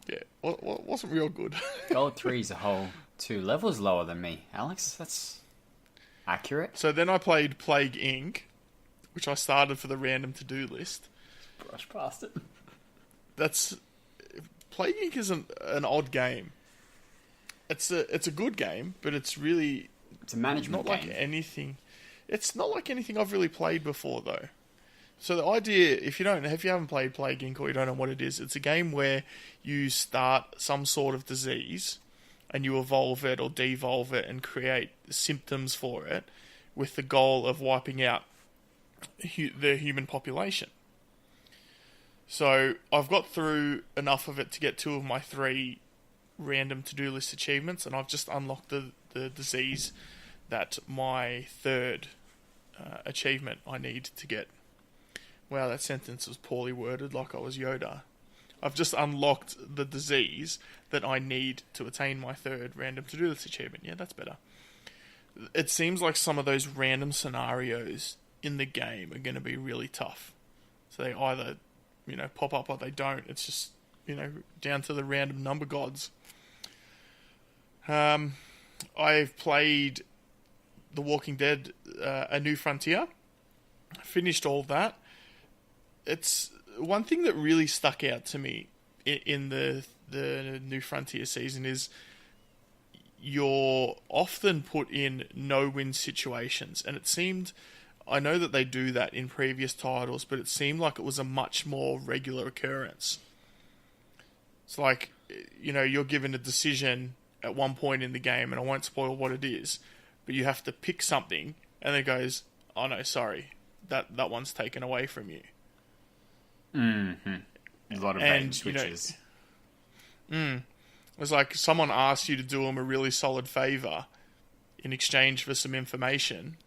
yeah, wasn't real good. Gold 3's a whole 2 levels lower than me, Alex. That's accurate. So then I played Plague Inc., which I started for the random to-do list. Brush past it. Plague Inc. is an odd game. It's a good game, but it's really... It's a management game. Like anything. It's not like anything I've really played before, though. So the idea, if you haven't played Plague Inc. or you don't know what it is, it's a game where you start some sort of disease and you evolve it or devolve it and create symptoms for it with the goal of wiping out the human population. So I've got through enough of it to get 2 of my 3 random to-do list achievements, and I've just unlocked the disease that my 3rd achievement I need to get. Wow, that sentence was poorly worded, like I was Yoda. I've just unlocked the disease that I need to attain my 3rd random to-do list achievement. Yeah, that's better. It seems like some of those random scenarios in the game are going to be really tough. So they either, pop up or they don't. It's just, down to the random number gods. I've played The Walking Dead, A New Frontier. Finished all that. It's one thing that really stuck out to me in the New Frontier season is you're often put in no-win situations, and it seemed, I know that they do that in previous titles, but it seemed like it was a much more regular occurrence. It's like, you're given a decision at one point in the game, and I won't spoil what it is, but you have to pick something, and then it goes, oh no, sorry, that one's taken away from you. Mm-hmm. A lot of bait switches. It was like someone asked you to do them a really solid favour in exchange for some information,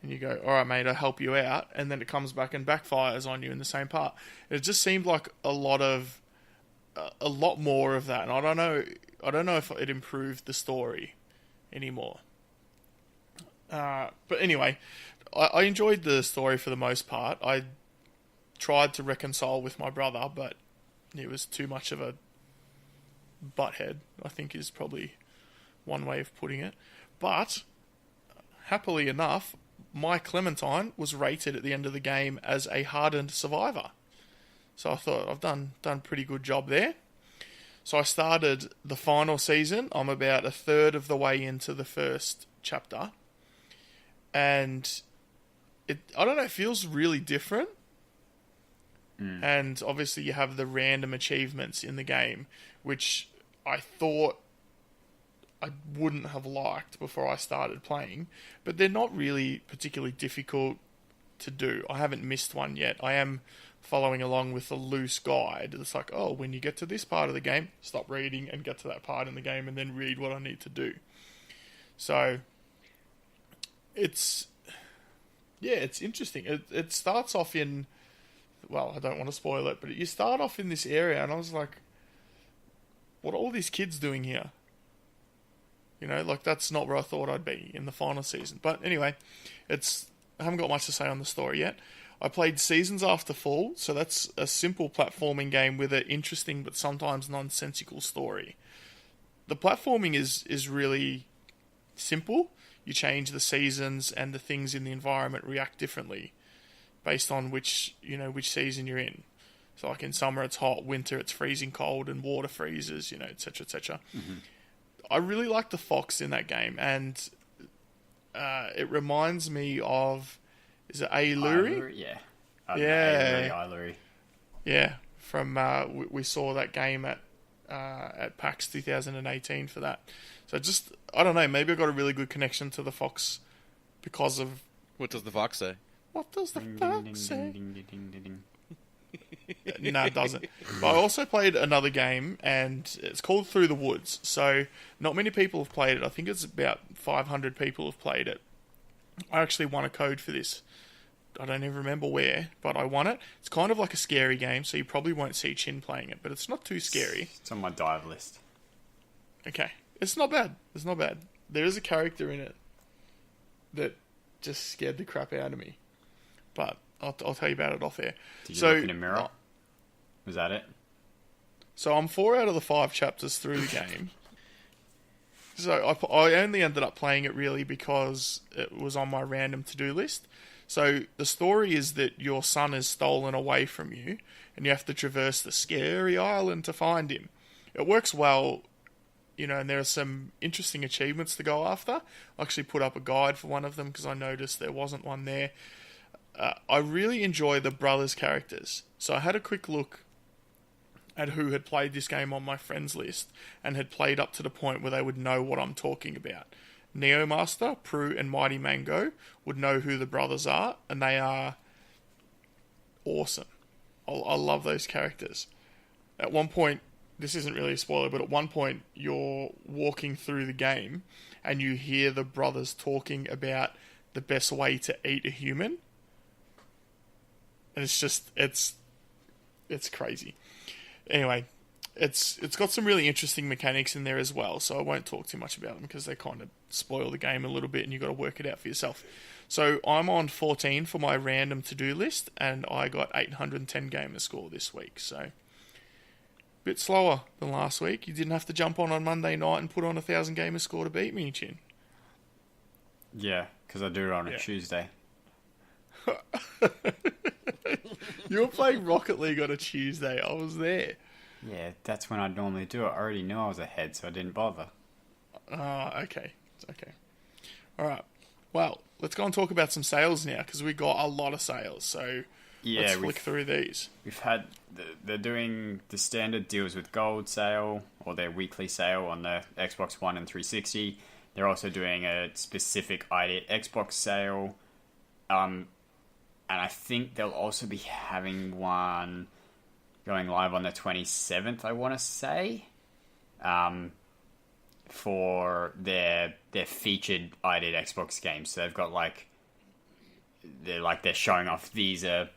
and you go, alright mate, I'll help you out, and then it comes back and backfires on you in the same part. It just seemed like a lot more of that, and I don't know if it improved the story anymore. But anyway, I enjoyed the story for the most part. I tried to reconcile with my brother, but he was too much of a butthead, I think is probably one way of putting it. But, happily enough, my Clementine was rated at the end of the game as a hardened survivor. So I thought I've done a pretty good job there. So I started the final season. I'm about a third of the way into the first chapter. And it feels really different. And obviously you have the random achievements in the game, which I thought I wouldn't have liked before I started playing. But they're not really particularly difficult to do. I haven't missed one yet. I am following along with a loose guide. It's like, oh, when you get to this part of the game, stop reading and get to that part in the game and then read what I need to do. So, it's Yeah, it's interesting. It starts off in, well, I don't want to spoil it, but you start off in this area, and I was like, what are all these kids doing here? You know, like, that's not where I thought I'd be in the final season. But anyway, I haven't got much to say on the story yet. I played Seasons After Fall, so that's a simple platforming game with an interesting but sometimes nonsensical story. The platforming is really simple. You change the seasons, and the things in the environment react differently based on which season you're in. So, like, in summer it's hot, winter it's freezing cold, and water freezes, etc., etc. Mm-hmm. I really like the fox in that game, and it reminds me of, is it Ailuri? Yeah. Ailuri. Yeah, from we saw that game at PAX 2018 for that. So just, I don't know, maybe I got a really good connection to the fox because of... What does the fox say? What does the fox say? No, it doesn't. But I also played another game, and it's called Through the Woods. So not many people have played it. I think it's about 500 people have played it. I actually won a code for this. I don't even remember where, but I won it. It's kind of like a scary game, so you probably won't see Chin playing it, but it's not too scary. It's on my dive list. Okay. It's not bad. It's not bad. There is a character in it that just scared the crap out of me. But I'll tell you about it off air. Did you look in a mirror? Was that it? So I'm 4 out of the 5 chapters through the game. So I only ended up playing it really because it was on my random to-do list. So the story is that your son is stolen away from you, and you have to traverse the scary island to find him. It works well, and there are some interesting achievements to go after. I actually put up a guide for one of them because I noticed there wasn't one there. I really enjoy the brothers' characters. So I had a quick look at who had played this game on my friends list and had played up to the point where they would know what I'm talking about. Neomaster, Prue, and Mighty Mango would know who the brothers are, and they are awesome. I love those characters. At one point, this isn't really a spoiler, but at one point you're walking through the game and you hear the brothers talking about the best way to eat a human. And it's just, it's crazy. Anyway, it's got some really interesting mechanics in there as well, so I won't talk too much about them because they kind of spoil the game a little bit and you've got to work it out for yourself. So I'm on 14 for my random to-do list, and I got 810 Gamerscore this week, so a bit slower than last week. You didn't have to jump on Monday night and put on 1,000 Gamerscore to beat me, Chin. Yeah, because I do it on a Tuesday. You were playing Rocket League on a Tuesday. I was there. Yeah, that's when I'd normally do it. I already knew I was ahead, so I didn't bother. Okay. It's okay. All right. Well, let's go and talk about some sales now, because we got a lot of sales. So let's flick through these. We've had... They're doing the standard deals with Gold sale, or their weekly sale on the Xbox One and 360. They're also doing a specific ID at Xbox sale. And I think they'll also be having one going live on the 27th, I want to say, for their featured ID at Xbox games. So they've got they're showing off these are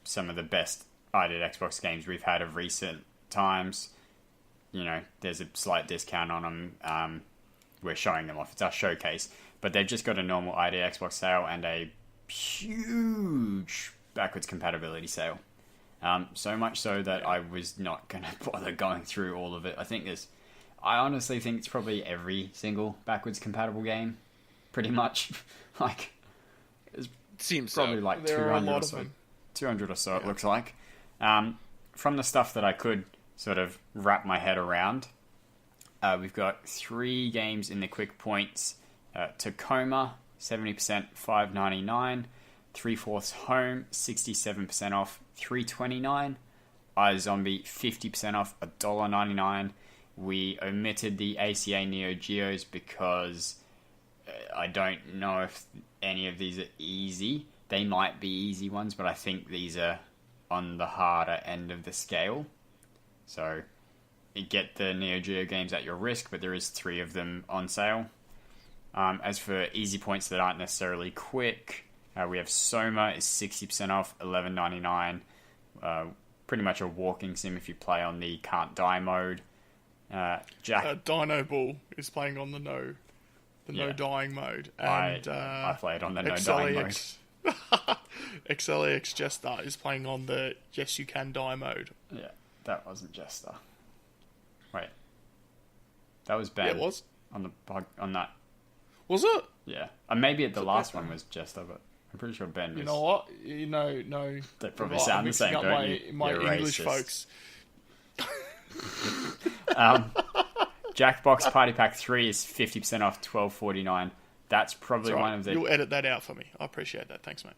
some of the best ID at Xbox games we've had of recent times. There's a slight discount on them. We're showing them off. It's our showcase, but they've just got a normal ID at Xbox sale and a huge backwards compatibility sale. So much so that I was not going to bother going through all of it. I honestly think it's probably every single backwards compatible game, pretty much. It's Seems probably so. like There 200 are a lot or of so. them. 200 or so, it looks like. From the stuff that I could sort of wrap my head around, we've got 3 games in the quick points. Tacoma, 70%, $5.99. 3/4 Home, 67% off, $3.29. iZombie, 50% off, $1.99. We omitted the ACA Neo Geos because I don't know if any of these are easy. They might be easy ones, but I think these are on the harder end of the scale. So you get the Neo Geo games at your risk, but there is 3 of them on sale. As for easy points that aren't necessarily quick, We have Soma is 60% off, $11.99. Pretty much a walking sim if you play on the can't die mode. Dino Ball is playing on the no dying mode. And I played on the no dying mode. XLAX Jester is playing on the yes you can die mode. Yeah, that wasn't Jester. Wait, that was Ben. Yeah, it was on that. Was it? Yeah, maybe the last one was Jester, but I'm pretty sure Ben was. You know what? No. They probably sound the same, don't you? My You're English racist. folks. Jackbox Party Pack 3 is 50% off, $12.49. That's probably one of the... You'll edit that out for me. I appreciate that. Thanks, mate.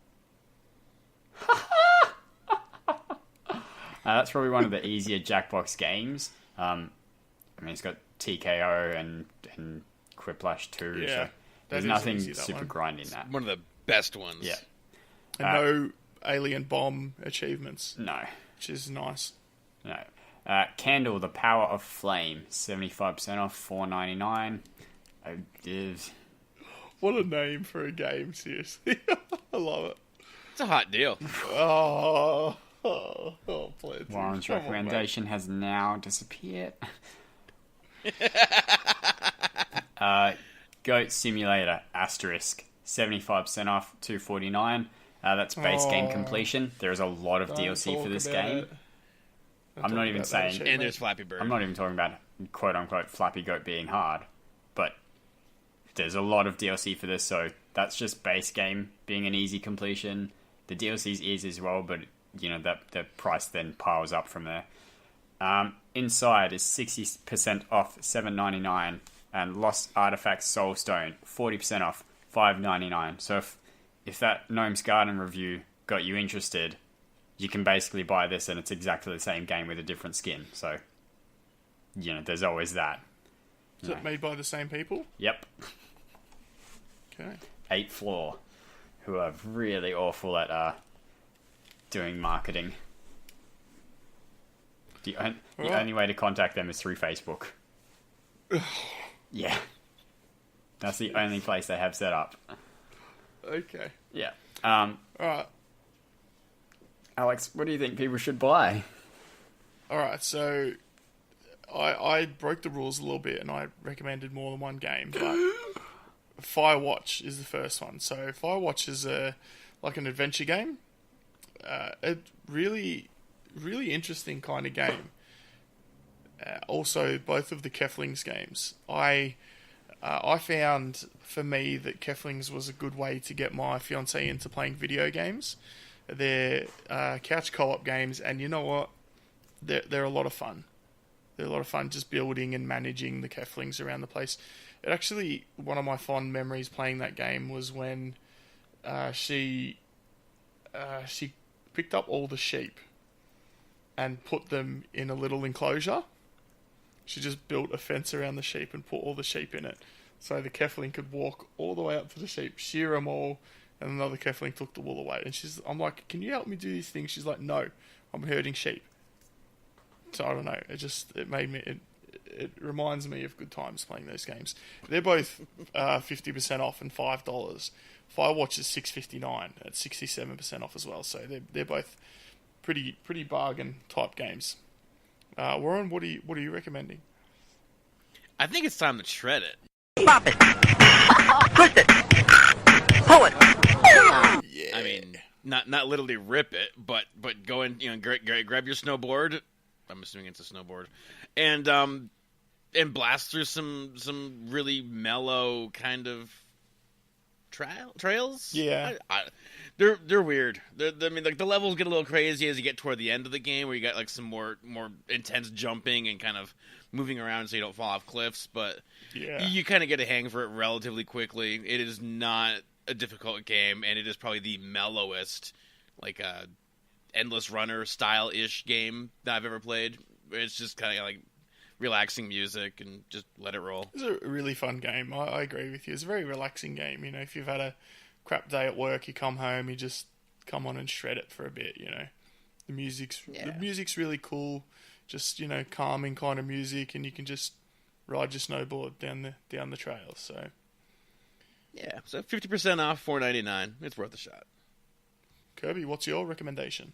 That's probably one of the easier Jackbox games. I mean, it's got TKO and Quiplash 2, Yeah, so there's nothing super one. grinding that. One of the best ones. Yeah. And no alien bomb achievements. No. Which is nice. No. Candle, The Power of Flame, 75% off, $4.99. What a name for a game, seriously. I love it. It's a hot deal. Please. Warren's recommendation has now disappeared. Goat Simulator, asterisk, 75% off, $2.49. That's base game completion. There is a lot of DLC for this game. I'm not even saying... And there's Flappy Bird. I'm not even talking about quote-unquote Flappy Goat being hard, but there's a lot of DLC for this, so that's just base game being an easy completion. The DLC's easy as well, but, you know, the price then piles up from there. Inside is 60% off, $7.99, and Lost Artifact Soulstone, 40% off, $5.99. So if that Gnomes Garden review got you interested, you can basically buy this and it's exactly the same game with a different skin. So, you know, there's always that. Is it made by the same people? Yep. Okay. 8 Floor, who are really awful at doing marketing. The only way to contact them is through Facebook. Yeah. That's the only place they have set up. Okay. Yeah. Alright. Alex, what do you think people should buy? Alright, so I broke the rules a little bit and I recommended more than one game, but Firewatch is the first one. So Firewatch is like an adventure game. A really, really interesting kind of game. Also, both of the Keflings games. I found, for me, that Keflings was a good way to get my fiancée into playing video games. They're couch co-op games, and you know what? They're a lot of fun. They're a lot of fun just building and managing the Keflings around the place. It actually, one of my fond memories playing that game was when she picked up all the sheep and put them in a little enclosure. She just built a fence around the sheep and put all the sheep in it. So the Kefling could walk all the way up to the sheep, shear them all, and another Kefling took the wool away. And I'm like, can you help me do these things? She's like, no, I'm herding sheep. So I don't know. It reminds me of good times playing those games. They're both 50% off and $5. Firewatch is $6.59 at 67% off as well. So they're both pretty bargain type games. Warren, what are you recommending? I think it's time to shred it. Pop it. Push it. Pull it. Yeah. I mean, not literally rip it, but go and grab your snowboard. I'm assuming it's a snowboard, and blast through some really mellow kind of trails. Yeah. They're weird. I mean, like the levels get a little crazy as you get toward the end of the game, where you got like some more intense jumping and kind of moving around so you don't fall off cliffs. But you kind of get a hang for it relatively quickly. It is not a difficult game, and it is probably the mellowest, like endless runner style ish game that I've ever played. It's just kind of like relaxing music and just let it roll. It's a really fun game. I agree with you. It's a very relaxing game. You know, if you've had a crap day at work, you come home, you just come on and shred it for a bit. You know, the music's really cool. Just, you know, calming kind of music, and you can just ride your snowboard down the trail. So yeah, so 50% off, $4.99. It's worth a shot. Kirby, what's your recommendation?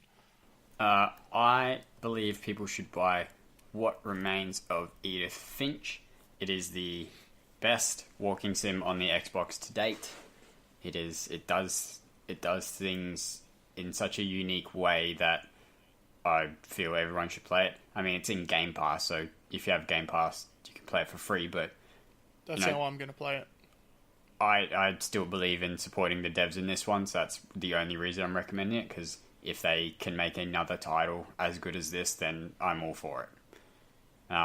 I believe people should buy What Remains of Edith Finch. It is the best walking sim on the Xbox to date. It does things in such a unique way that I feel everyone should play it. I mean, it's in Game Pass, so if you have Game Pass, you can play it for free, but That's how I'm going to play it. I still believe in supporting the devs in this one, so that's the only reason I'm recommending it, because if they can make another title as good as this, then I'm all for it.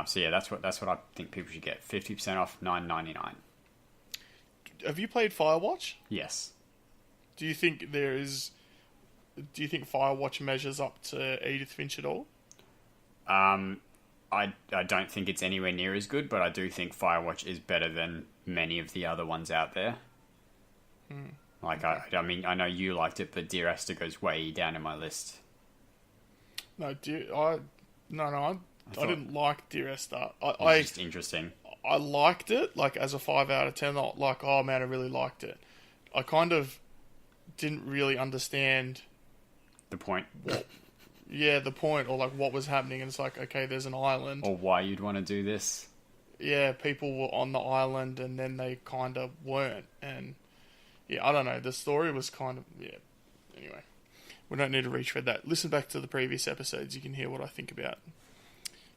So yeah, that's what I think people should get. 50% off, $9.99. Have you played Firewatch? Yes. Do you think Firewatch measures up to Edith Finch at all? I don't think it's anywhere near as good, but I do think Firewatch is better than many of the other ones out there. I mean, I know you liked it, but Dear Esther goes way down in my list. No, I didn't like Dear Esther. It's just interesting. I liked it, like, as a 5 out of 10. Not like, oh man, I really liked it. I kind of didn't really understand The point. the point, or like what was happening. And it's like, okay, there's an island. Or why you'd want to do this. Yeah, people were on the island and then they kind of weren't. And yeah, I don't know. The story was kind of, Anyway, we don't need to retread that. Listen back to the previous episodes. You can hear what I think about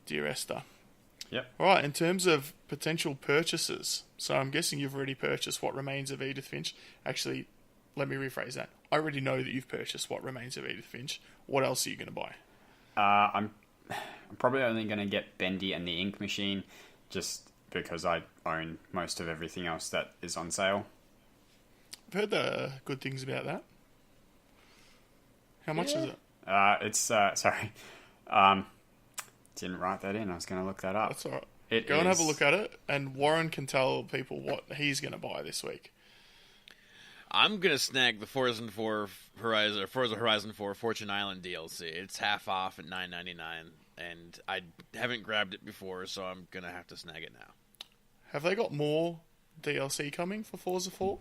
Dear Esther. Yep. All right, in terms of potential purchases, so I'm guessing you've already purchased What Remains of Edith Finch. Actually, let me rephrase that. I already know that you've purchased What Remains of Edith Finch. What else are you going to buy? I'm probably only going to get Bendy and the Ink Machine, just because I own most of everything else that is on sale. I've heard good things about that. How much is it? It's sorry. Didn't write that in. I was going to look that up. That's all right. Go and have a look at it, and Warren can tell people what he's going to buy this week. I'm gonna snag the Forza Horizon 4 Fortune Island DLC. It's half off at $9.99, and I haven't grabbed it before, so I'm gonna have to snag it now. Have they got more DLC coming for Forza 4?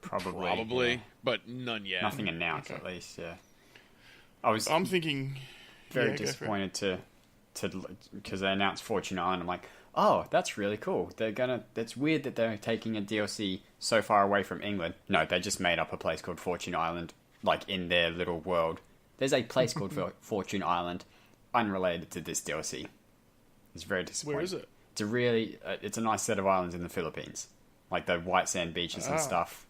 Probably, yeah. But none yet. Nothing announced, at least. Yeah. I'm thinking very disappointed to because they announced Fortune Island. I'm like, oh, that's really cool. That's weird that they're taking a DLC so far away from England. No, they just made up a place called Fortune Island, like in their little world. There's a place called Fortune Island, unrelated to this DLC. It's very disappointing. Where is it? It's a nice set of islands in the Philippines, like the white sand beaches and stuff.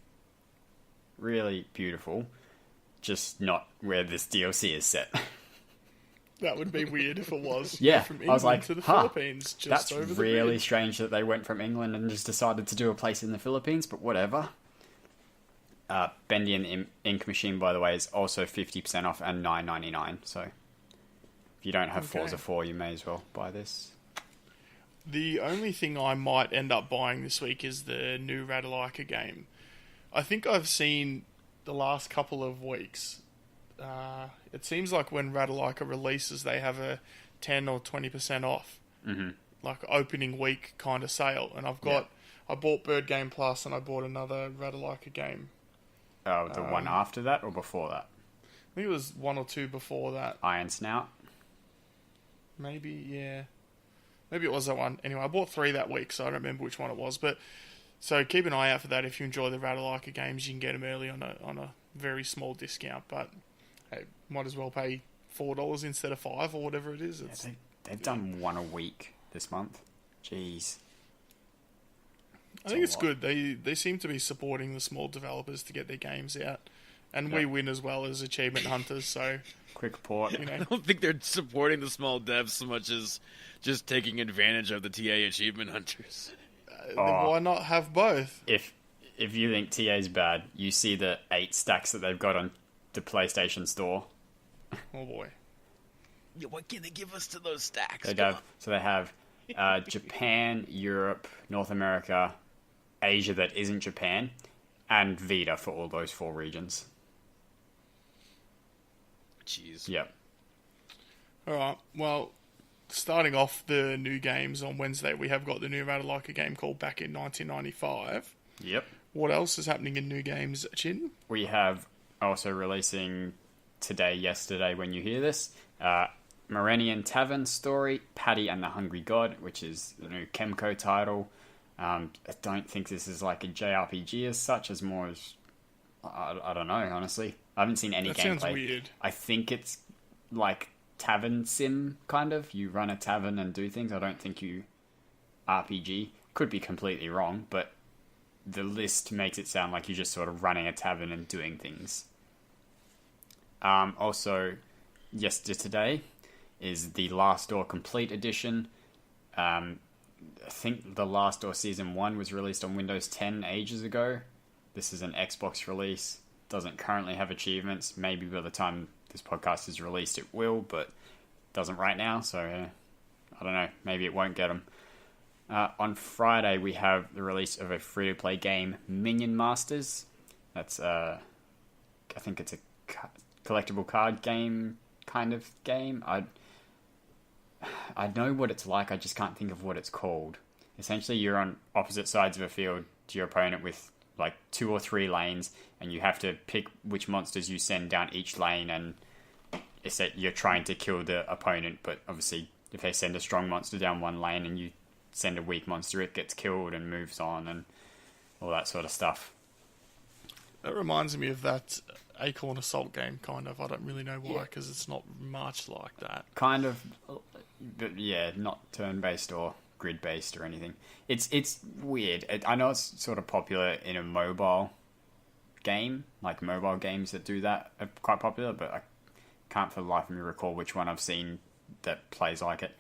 Really beautiful, just not where this DLC is set. That would be weird if it was. Yeah, from England I was like, to the Philippines, just that's over the really bridge. strange that they went from England and just decided to do a place in the Philippines, but whatever. Bendy and the Ink Machine, by the way, is also 50% off and $9.99. So if you don't have Forza 4, you may as well buy this. The only thing I might end up buying this week is the new Ratalaika game. I think I've seen the last couple of weeks. It seems like when Ratalaika releases, they have a 10 or 20% off, like opening week kind of sale. And I bought Bird Game Plus, and I bought another Ratalaika game. Oh, the one after that or before that? I think it was one or two before that. Iron Snout? Maybe, yeah. Maybe it was that one. Anyway, I bought 3 that week, so I don't remember which one it was. But so keep an eye out for that. If you enjoy the Ratalaika games, you can get them early on a very small discount. But hey, might as well pay $4 instead of $5 or whatever it is. They've done one a week this month. Jeez. I think it's good. They seem to be supporting the small developers to get their games out. And we win as well as achievement hunters, so... Quick report. You know. I don't think they're supporting the small devs so much as just taking advantage of the TA achievement hunters. Then why not have both? If you think TA's bad, you see the 8 stacks that they've got on the PlayStation Store. Oh boy. Yeah, what can they give us to those stacks? They have Japan, Europe, North America, Asia that isn't Japan, and Vita for all those 4 regions. Jeez. Yep. Alright, well, starting off the new games on Wednesday, we have got the new Ratalaika game called Back in 1995. Yep. What else is happening in new games, Chin? We have also releasing yesterday when you hear this, Morenian Tavern Story, Paddy and the Hungry God, which is the new Kemco title. I don't think this is like a JRPG as such, as more as... I don't know, honestly. I haven't seen any That gameplay. sounds weird. I think it's like tavern sim, kind of. You run a tavern and do things. I don't think you RPG. Could be completely wrong, but the list makes it sound like you're just sort of running a tavern and doing things. Also, yesterday is the Last Door Complete Edition. I think the Last Door Season 1 was released on Windows 10 ages ago. This is an Xbox release. Doesn't currently have achievements. Maybe by the time this podcast is released it will, but doesn't right now, so I don't know. Maybe it won't get them. On Friday, we have the release of a free-to-play game, Minion Masters. That's, I think it's a collectible card game kind of game. I know what it's like, I just can't think of what it's called. Essentially, you're on opposite sides of a field to your opponent with like 2 or 3 lanes, and you have to pick which monsters you send down each lane, and it's that you're trying to kill the opponent, but obviously if they send a strong monster down one lane and you send a weak monster, it gets killed and moves on and all that sort of stuff. That reminds me of that Acorn Assault game, kind of. I don't really know why, because it's not much like that. Kind of, but yeah, not turn-based or grid-based or anything. It's weird. I know it's sort of popular in a mobile game, like mobile games that do that are quite popular, but I can't for the life of me recall which one I've seen that plays like it.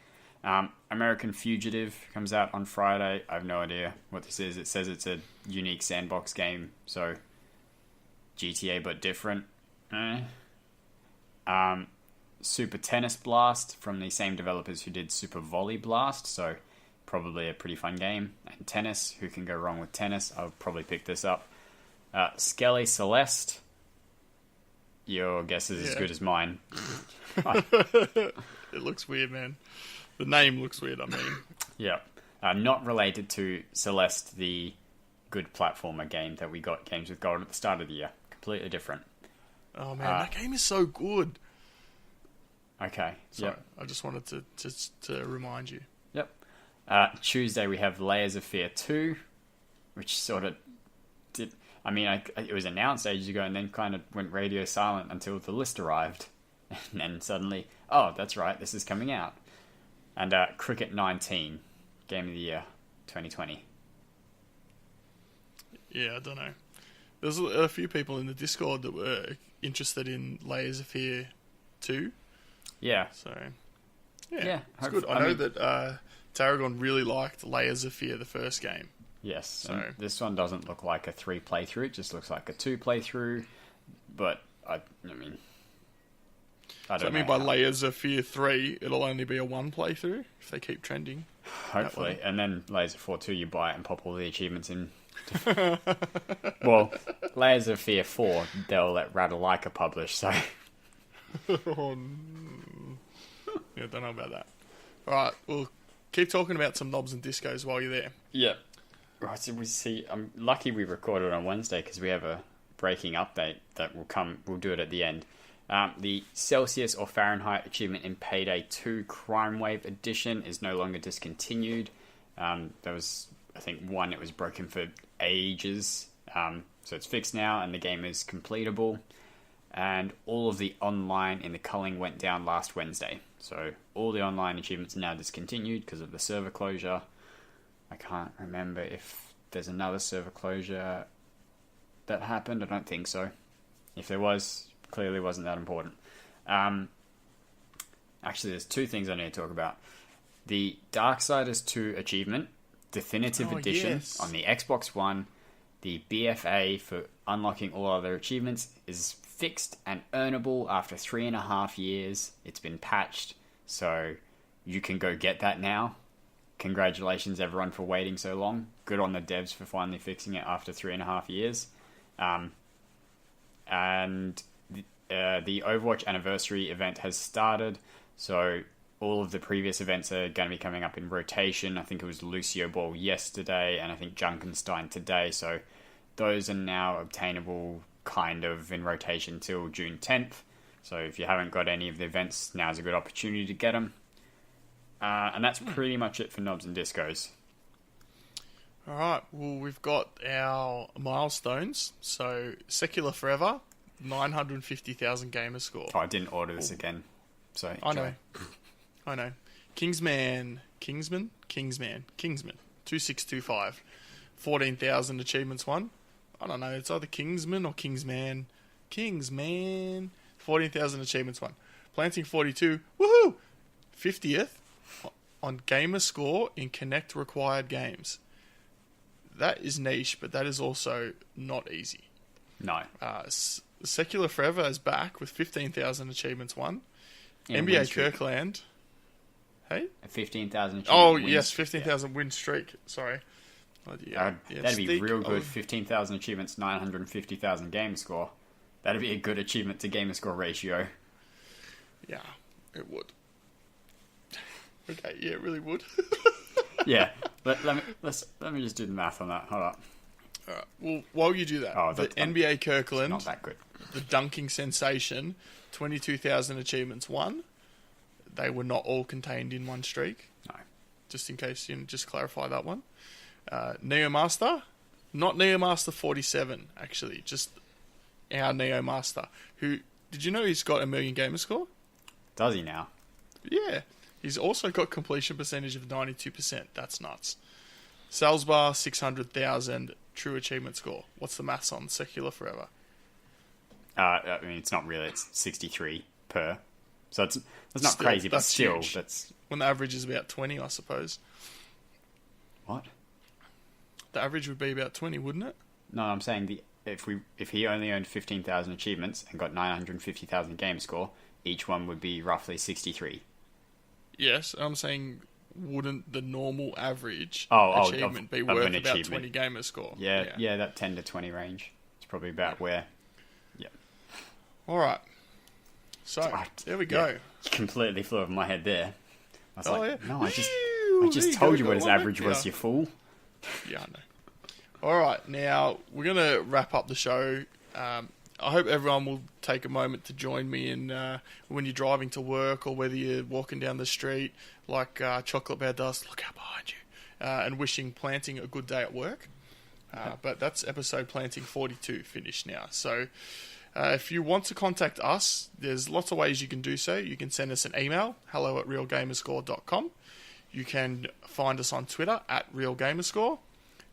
American Fugitive comes out on Friday. I have no idea what this is. It says it's a unique sandbox game, so GTA but different. Super Tennis Blast from the same developers who did Super Volley Blast, so probably a pretty fun game. And tennis, who can go wrong with tennis? I'll probably pick this up. Skelly Celeste. Your guess is as good as mine. It looks weird, man. The name looks weird, I mean. Yeah. Not related to Celeste, the good platformer game that we got Games with Gold at the start of the year. Completely different. Oh, man, that game is so good. Okay. Sorry, yep. I just wanted to remind you. Yep. Tuesday we have Layers of Fear 2, which sort of did... I mean, it was announced ages ago and then kind of went radio silent until the list arrived. And then suddenly, oh, that's right, this is coming out. And Cricket 19, Game of the Year 2020. Yeah, I don't know. There's a few people in the Discord that were interested in Layers of Fear 2. Yeah. So, yeah, it's good. I I know mean, that Tarragon really liked Layers of Fear, the first game. Yes. So And this one doesn't look like a 3 playthrough. It just looks like a 2 playthrough. But, I mean... I mean, by Layers of Fear 3, it'll only be a 1 playthrough if they keep trending. Hopefully. And then Layers of Fear 2, you buy it and pop all the achievements in. Well, Layers of Fear 4, they'll let Ratalaika publish, so... Oh, yeah, don't know about that. Alright, we'll keep talking about some knobs and discos while you're there. Yeah. Right, so we see... I'm lucky we recorded on Wednesday because we have a breaking update that will come... We'll do it at the end. The Celsius or Fahrenheit achievement in Payday 2 Crime Wave Edition is no longer discontinued. There was, I think, one, it was broken for ages. So it's fixed now and the game is completable. And all of the online in the culling went down last Wednesday. So all the online achievements are now discontinued because of the server closure. I can't remember if there's another server closure that happened. I don't think so. If there was... clearly wasn't that important. Actually, there's 2 things I need to talk about. The Darksiders 2 achievement, Definitive Edition yes. on the Xbox One, the BFA for unlocking all other achievements is fixed and earnable after 3.5 years. It's been patched, so you can go get that now. Congratulations, everyone, for waiting so long. Good on the devs for finally fixing it after 3.5 years. And... the Overwatch anniversary event has started, so all of the previous events are going to be coming up in rotation. I think it was Lucio Ball yesterday, and I think Junkenstein today, so those are now obtainable kind of in rotation till June 10th. So if you haven't got any of the events, now's a good opportunity to get them. And that's pretty much it for Knobs and Discos. All right. Well, we've got our milestones. So Secular Forever, 950,000 gamer score. Oh, I didn't order this again. So I know. I know. Kingsman, 2625. 14,000 achievements won. I don't know. It's either Kingsman or Kingsman. 14,000 achievements won. Planting42. Woohoo! 50th on Gamerscore in Connect required games. That is niche, but that is also not easy. No. Secular Forever is back with 15,000 achievements won. In NBA win streak. Kirkland. Hey? A 15,000 Oh, win yes, streak. 15,000 win streak. Sorry. Oh, yeah. That'd be real good. 15,000 achievements, 950,000 game score. That'd be a good achievement to gamer score ratio. Yeah, it would. Okay, yeah, it really would. Yeah. Let me just do the math on that. Hold up. Alright, well, while you do that, the NBA Kirkland, Not that good. the dunking sensation, 22,000 achievements won. They were not all contained in one streak. No. Just in case, just clarify that one. Neo Master, not Neo Master 47, actually, just our Neo Master. Who, did you know he's got a million gamer score? Does he now? Yeah. He's also got completion percentage of 92%. That's nuts. Salzbar, 600,000 true achievement score. What's the maths on Secular Forever? I mean, it's not really. It's 63 per. So it's not Still, crazy, but that's still, huge. that's... When the average is about 20, I suppose. What? The average would be about 20, wouldn't it? No, I'm saying if he only owned 15,000 achievements and got 950,000 game score, each one would be roughly 63. Yes, I'm saying, wouldn't the normal average of achievement be an worth about achievement. 20 gamer score? Yeah, that 10 to 20 range. It's probably about where... Yeah. All right. So, there we go. Completely flew over my head there. I was no, I just There told you go, what his go on, average was, you fool. Yeah, I know. All right, now we're going to wrap up the show. I hope everyone will take a moment to join me in when you're driving to work or whether you're walking down the street like Chocolate Bear does, look out behind you, and wishing Planting a good day at work. But that's episode Planting42 finished now. So if you want to contact us, there's lots of ways you can do so. You can send us an email, hello@realgamerscore.com. You can find us on Twitter @realgamerscore.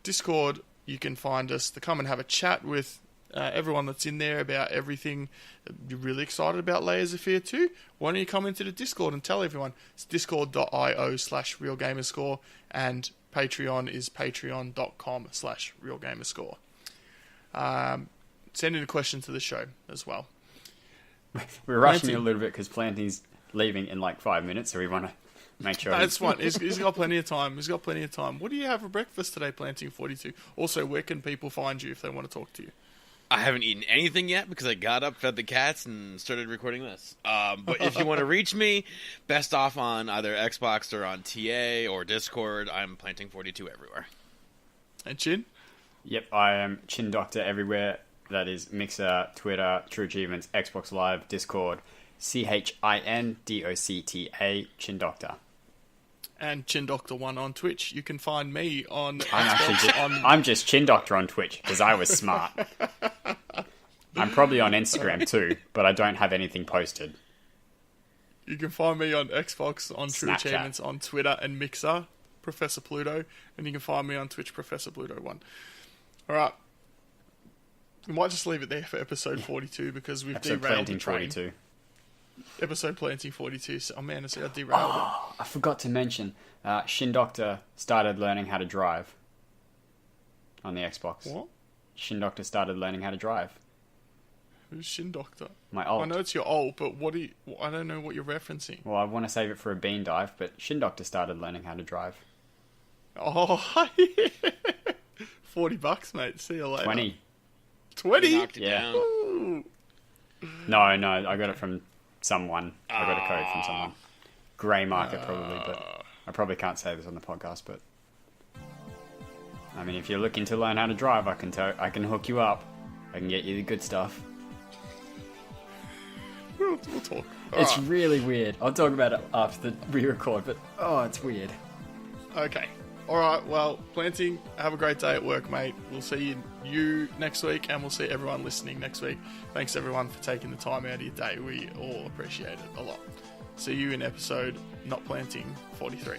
Discord, you can find us to come and have a chat with everyone that's in there about everything. You're really excited about Layers of Fear 2? Why don't you come into the Discord and tell everyone? It's discord.io/realgamerscore, and Patreon is patreon.com/realgamerscore. Send in a question to the show as well. We're rushing a little bit because Planting's leaving in like 5 minutes, so we want to make sure... That's fine. He's got plenty of time. What do you have for breakfast today, Planting42? Also, where can people find you if they want to talk to you? I haven't eaten anything yet because I got up, fed the cats, and started recording this. But if you want to reach me, best off on either Xbox or on TA or Discord. I'm Planting42 everywhere. And Chin? Yep, I am ChinDocta everywhere. That is Mixer, Twitter, True Achievements, Xbox Live, Discord, ChinDocta, ChinDocta. And ChinDocta1 on Twitch. You can find me on I'm just ChinDocta on Twitch because I was smart. I'm probably on Instagram too, but I don't have anything posted. You can find me on Xbox, on True Snapchat. Achievements, on Twitter and Mixer, ProfessorPluto, and you can find me on Twitch, ProfessorPluto1. Alright. We might just leave it there for episode 42 because we've derailed the train. 42. Episode Planting42. So, oh man, I see I derailed it. I forgot to mention, ChinDocta started learning how to drive on the Xbox. What? ChinDocta started learning how to drive. Who's ChinDocta? My alt. I know it's your alt, but I don't know what you're referencing. Well, I want to save it for a bean dive, but ChinDocta started learning how to drive. Oh, $40, mate. See you later. 20. 20? Knocked it Yeah. down. Ooh. No, I got it from someone. I got a code from someone. Grey market, probably, but I probably can't say this on the podcast, but... I mean, if you're looking to learn how to drive, I can hook you up. I can get you the good stuff. We'll talk. All It's right. really weird. I'll talk about it after we record, but it's weird. Okay. All right. Well, Planting, have a great day at work, mate. We'll see you next week, and we'll see everyone listening next week. Thanks, everyone, for taking the time out of your day. We all appreciate it a lot. See you in episode Not Planting 43.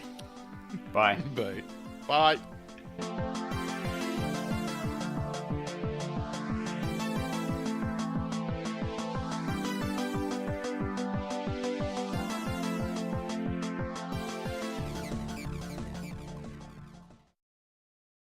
Bye. Bye. Bye.